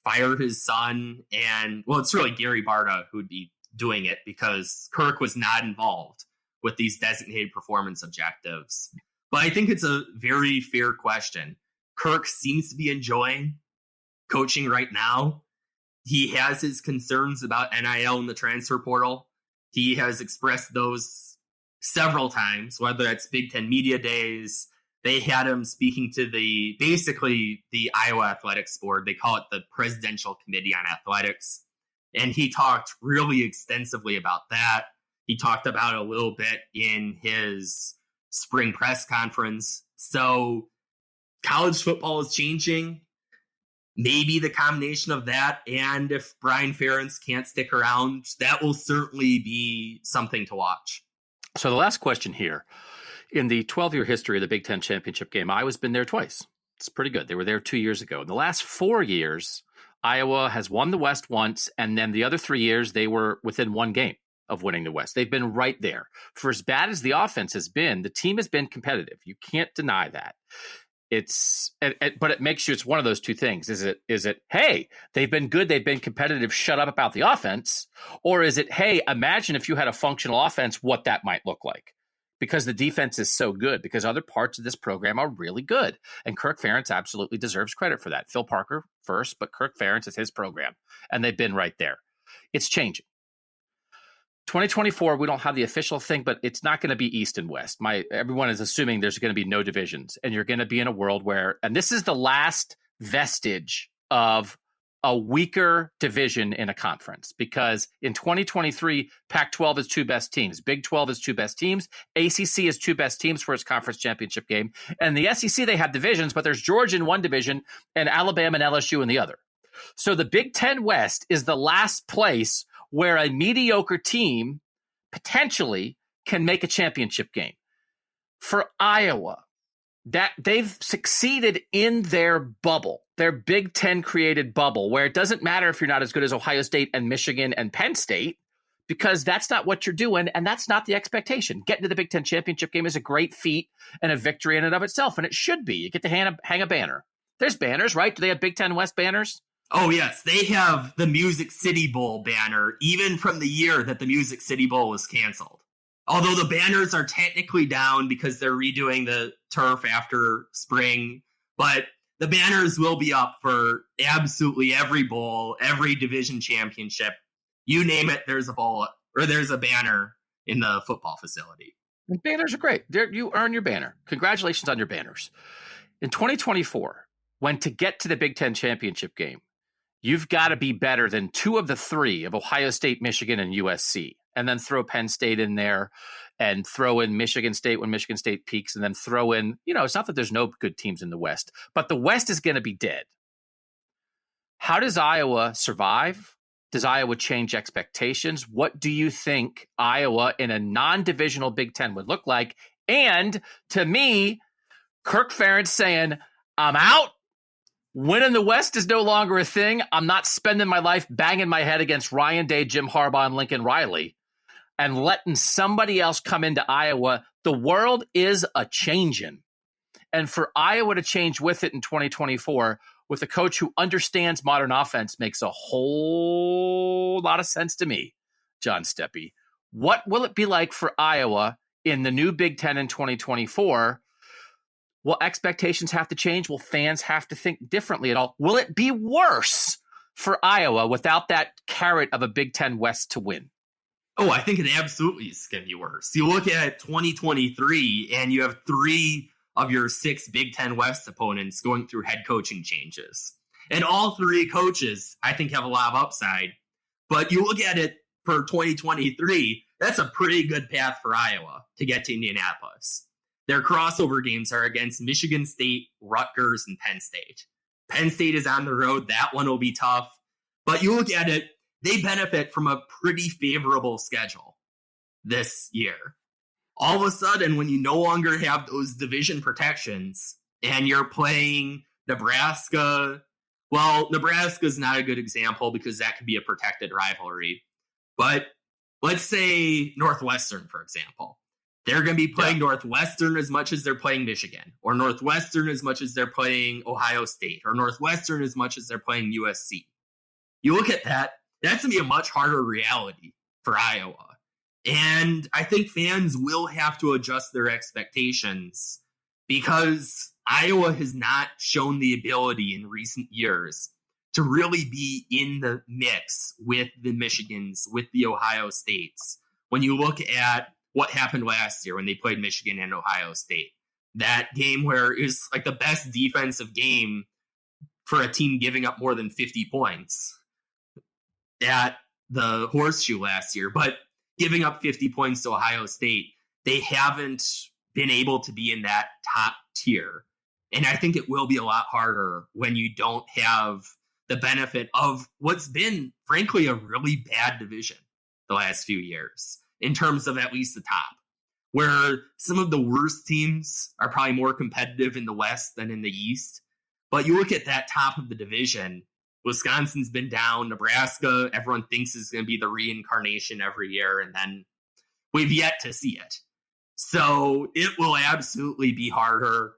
fire his son? And, well, it's really Gary Barta who would be doing it, because Kirk was not involved with these designated performance objectives. But I think it's a very fair question. Kirk seems to be enjoying coaching right now. He has his concerns about NIL and the transfer portal. He has expressed those several times, whether that's Big Ten Media Days. They had him speaking to basically the Iowa Athletics Board. They call it the Presidential Committee on Athletics. And he talked really extensively about that. He talked about it a little bit in his spring press conference. So college football is changing. Maybe the combination of that, and if Brian Ferentz can't stick around, that will certainly be something to watch. So the last question here In the 12-year history of the Big Ten championship game, Iowa's been there twice. It's pretty good. They were there 2 years ago. In the last 4 years, Iowa has won the West once, and then the other 3 years, they were within one game of winning the West. They've been right there. For as bad as the offense has been, the team has been competitive. You can't deny that. But it makes you, it's one of those two things. Is it, hey, they've been good, they've been competitive, shut up about the offense? Or is it, hey, imagine if you had a functional offense, what that might look like? Because the defense is so good, because other parts of this program are really good. And Kirk Ferentz absolutely deserves credit for that. Phil Parker first, but Kirk Ferentz is his program. And they've been right there. It's changing. 2024, we don't have the official thing, but it's not going to be East and West. Everyone is assuming there's going to be no divisions. And you're going to be in a world where, and this is the last vestige of a weaker division in a conference, because in 2023, Pac-12 is two best teams, Big 12 is two best teams, ACC is two best teams for its conference championship game, and the SEC, they have divisions, but there's Georgia in one division and Alabama and LSU in the other. So the Big Ten West is the last place where a mediocre team potentially can make a championship game. For Iowa, that they've succeeded in their bubble, their Big Ten created bubble, where it doesn't matter if you're not as good as Ohio State and Michigan and Penn State, because that's not what you're doing, and that's not the expectation. Getting to the Big Ten championship game is a great feat and a victory in and of itself, and it should be. You get to hang a banner. There's banners, right? Do they have Big Ten West banners? Oh, yes. They have the Music City Bowl banner, even from the year that the Music City Bowl was canceled. Although the banners are technically down because they're redoing the turf after spring, but the banners will be up for absolutely every bowl, every division championship. You name it, there's a bowl or there's a banner in the football facility. And banners are great. You earn your banner. Congratulations on your banners. In 2024, when to get to the Big Ten championship game, you've got to be better than two of the three of Ohio State, Michigan, and USC. And then throw Penn State in there and throw in Michigan State when Michigan State peaks, and then throw in, it's not that there's no good teams in the West, but the West is going to be dead. How does Iowa survive? Does Iowa change expectations? What do you think Iowa in a non-divisional Big Ten would look like? And to me, Kirk Ferentz saying, I'm out. Winning the West is no longer a thing. I'm not spending my life banging my head against Ryan Day, Jim Harbaugh, and Lincoln Riley and letting somebody else come into Iowa. The world is a-changing. And for Iowa to change with it in 2024 with a coach who understands modern offense makes a whole lot of sense to me, John Steppe. What will it be like for Iowa in the new Big Ten in 2024? Will expectations have to change? Will fans have to think differently at all? Will it be worse for Iowa without that carrot of a Big Ten West to win? Oh, I think it absolutely is going to be worse. You look at 2023, and you have 3 of your 6 Big Ten West opponents going through head coaching changes. And all 3 coaches, I think, have a lot of upside. But you look at it for 2023, that's a pretty good path for Iowa to get to Indianapolis. Their crossover games are against Michigan State, Rutgers, and Penn State. Penn State is on the road. That one will be tough. But you look at it, they benefit from a pretty favorable schedule this year. All of a sudden, when you no longer have those division protections and you're playing Nebraska, well, Nebraska's not a good example because that could be a protected rivalry. But let's say Northwestern, for example. They're going to be playing Northwestern as much as they're playing Michigan, or Northwestern as much as they're playing Ohio State, or Northwestern as much as they're playing USC. You look at that, that's going to be a much harder reality for Iowa. And I think fans will have to adjust their expectations because Iowa has not shown the ability in recent years to really be in the mix with the Michigans, with the Ohio States. When you look at what happened last year when they played Michigan and Ohio State, that game where it was like the best defensive game for a team giving up more than 50 points at the Horseshoe last year, but giving up 50 points to Ohio State, they haven't been able to be in that top tier. And I think it will be a lot harder when you don't have the benefit of what's been, frankly, a really bad division the last few years in terms of at least the top. where some of the worst teams are probably more competitive in the West than in the East. But you look at that top of the division, Wisconsin's been down, Nebraska, everyone thinks is going to be the reincarnation every year, and then we've yet to see it. So it will absolutely be harder.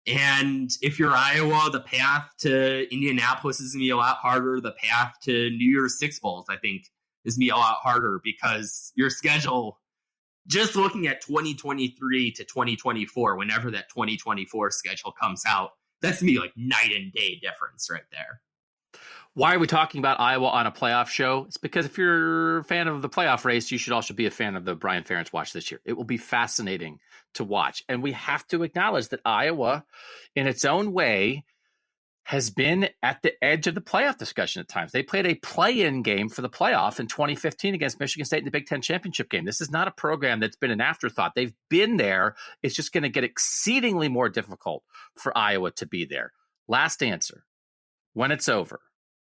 And if you're Iowa, the path to Indianapolis is going to be a lot harder. The path to New Year's Six Bowls, I think, is going to be a lot harder because your schedule, just looking at 2023 to 2024, whenever that 2024 schedule comes out, that's going to be like night and day difference right there. Why are we talking about Iowa on a playoff show? It's because if you're a fan of the playoff race, you should also be a fan of the Brian Ferentz watch this year. It will be fascinating to watch. And we have to acknowledge that Iowa, in its own way, has been at the edge of the playoff discussion at times. They played a play-in game for the playoff in 2015 against Michigan State in the Big Ten championship game. This is not a program that's been an afterthought. They've been there. It's just going to get exceedingly more difficult for Iowa to be there. Last answer, when it's over.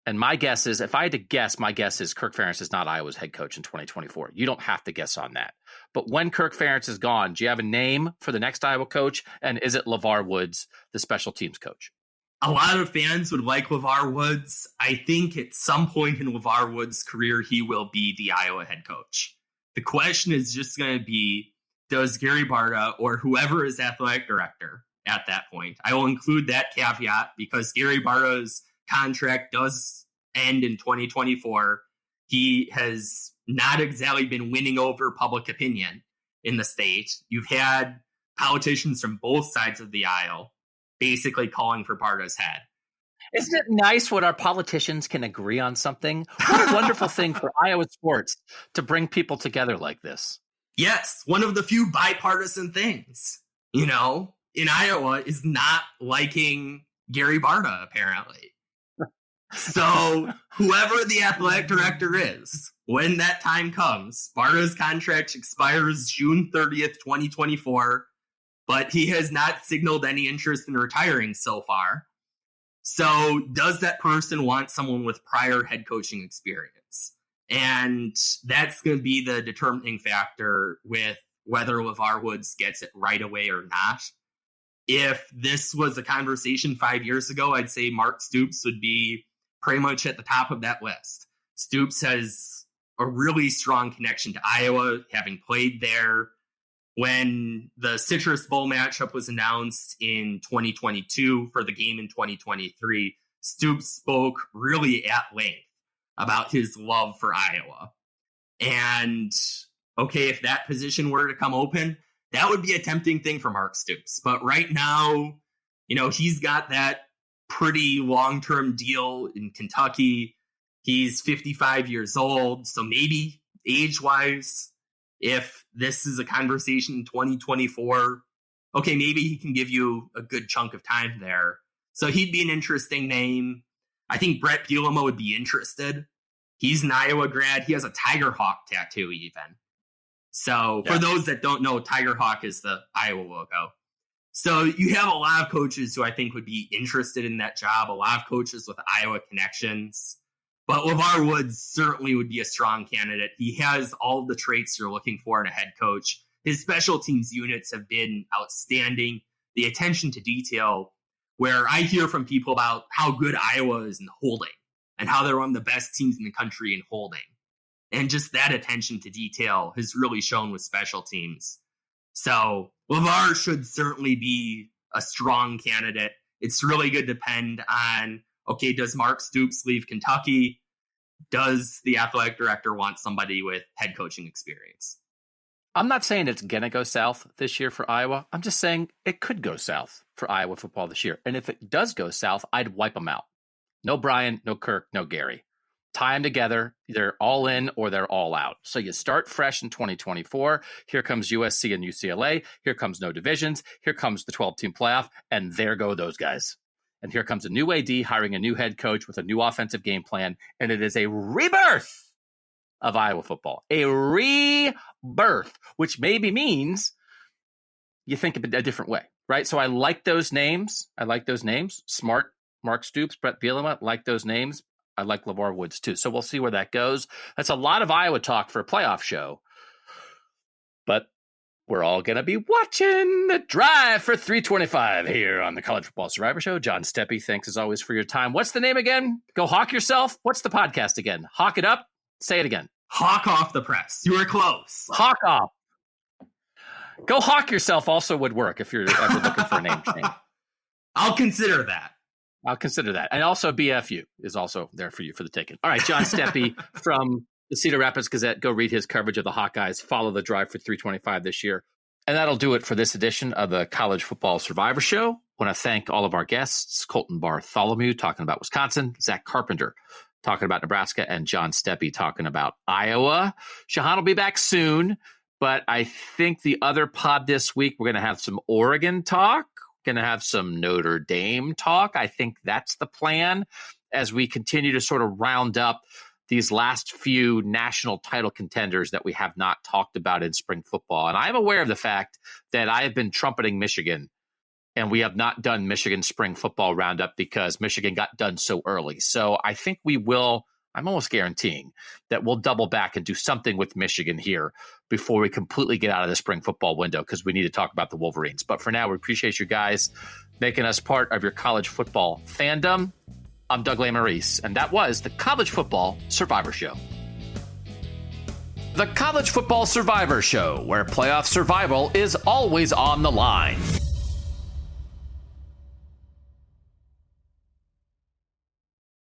And my guess is, if I had to guess, my guess is Kirk Ferentz is not Iowa's head coach in 2024. You don't have to guess on that. But when Kirk Ferentz is gone, do you have a name for the next Iowa coach? And is it LeVar Woods, the special teams coach? A lot of fans would like LeVar Woods. I think at some point in LeVar Woods' career, he will be the Iowa head coach. The question is just going to be, does Gary Barta or whoever is athletic director at that point? I will include that caveat because Gary Barta's contract does end in 2024. He has not exactly been winning over public opinion in the state. You've had politicians from both sides of the aisle basically calling for Barta's head. Isn't it nice when our politicians can agree on something? What a wonderful thing for Iowa sports to bring people together like this. Yes, one of the few bipartisan things, in Iowa is not liking Gary Barta, apparently. So whoever the athletic director is, when that time comes, Barta's contract expires June 30th, 2024, but he has not signaled any interest in retiring so far. So does that person want someone with prior head coaching experience? And that's going to be the determining factor with whether LeVar Woods gets it right away or not. If this was a conversation 5 years ago, I'd say Mark Stoops would be pretty much at the top of that list. Stoops has a really strong connection to Iowa, having played there. When the Citrus Bowl matchup was announced in 2022 for the game in 2023, Stoops spoke really at length about his love for Iowa. And okay, if that position were to come open, that would be a tempting thing for Mark Stoops. But right now, he's got that pretty long-term deal in Kentucky. He's 55 years old, so maybe age-wise, if this is a conversation in 2024, okay, maybe he can give you a good chunk of time there. So he'd be an interesting name. I think Brett Bielema would be interested. He's an Iowa grad. He has a Tiger Hawk tattoo even. So for those that don't know, Tiger Hawk is the Iowa logo. So you have a lot of coaches who I think would be interested in that job, a lot of coaches with Iowa connections. But LeVar Woods certainly would be a strong candidate. He has all the traits you're looking for in a head coach. His special teams units have been outstanding. The attention to detail, where I hear from people about how good Iowa is in holding and how they're one of the best teams in the country in holding. And just that attention to detail has really shown with special teams. So LeVar should certainly be a strong candidate. It's really going to depend on, okay, does Mark Stoops leave Kentucky? Does the athletic director want somebody with head coaching experience? I'm not saying it's going to go south this year for Iowa. I'm just saying it could go south for Iowa football this year. And if it does go south, I'd wipe them out. No Brian, no Kirk, no Gary. Tie them together. They're all in or they're all out. So you start fresh in 2024. Here comes USC and UCLA. Here comes no divisions. Here comes the 12-team playoff. And there go those guys. And here comes a new AD hiring a new head coach with a new offensive game plan. And it is a rebirth of Iowa football. A rebirth, which maybe means you think of it a different way, right? So I like those names. Smart, Mark Stoops, Brett Bielema, like those names. I like LeVar Woods too. So we'll see where that goes. That's a lot of Iowa talk for a playoff show. But We're all going to be watching the drive for 325 here on the College Football Survivor Show. John Steppe, thanks as always for your time. What's the name again? Go Hawk yourself. What's the podcast again? Hawk it up. Say it again. Hawk off the press. You were close. Hawk off. Go Hawk yourself also would work if you're ever looking for a name change. I'll consider that. I'll consider that. And also BFU is also there for you for the taking. All right, John Steppe from the Cedar Rapids Gazette. Go read his coverage of the Hawkeyes. Follow the drive for 325 this year. And that'll do it for this edition of the College Football Survivor Show. I want to thank all of our guests, Colten Bartholomew talking about Wisconsin, Zack Carpenter talking about Nebraska, and John Steppe talking about Iowa. Shahan will be back soon, but I think the other pod this week, we're going to have some Oregon talk. We're going to have some Notre Dame talk. I think that's the plan as we continue to sort of round up these last few national title contenders that we have not talked about in spring football. And I'm aware of the fact that I have been trumpeting Michigan, and we have not done Michigan spring football roundup because Michigan got done so early. So I think we will, I'm almost guaranteeing that we'll double back and do something with Michigan here before we completely get out of the spring football window, because we need to talk about the Wolverines. But for now, we appreciate you guys making us part of your college football fandom. I'm Doug Lesmerises, and that was the College Football Survivor Show. The College Football Survivor Show, where playoff survival is always on the line.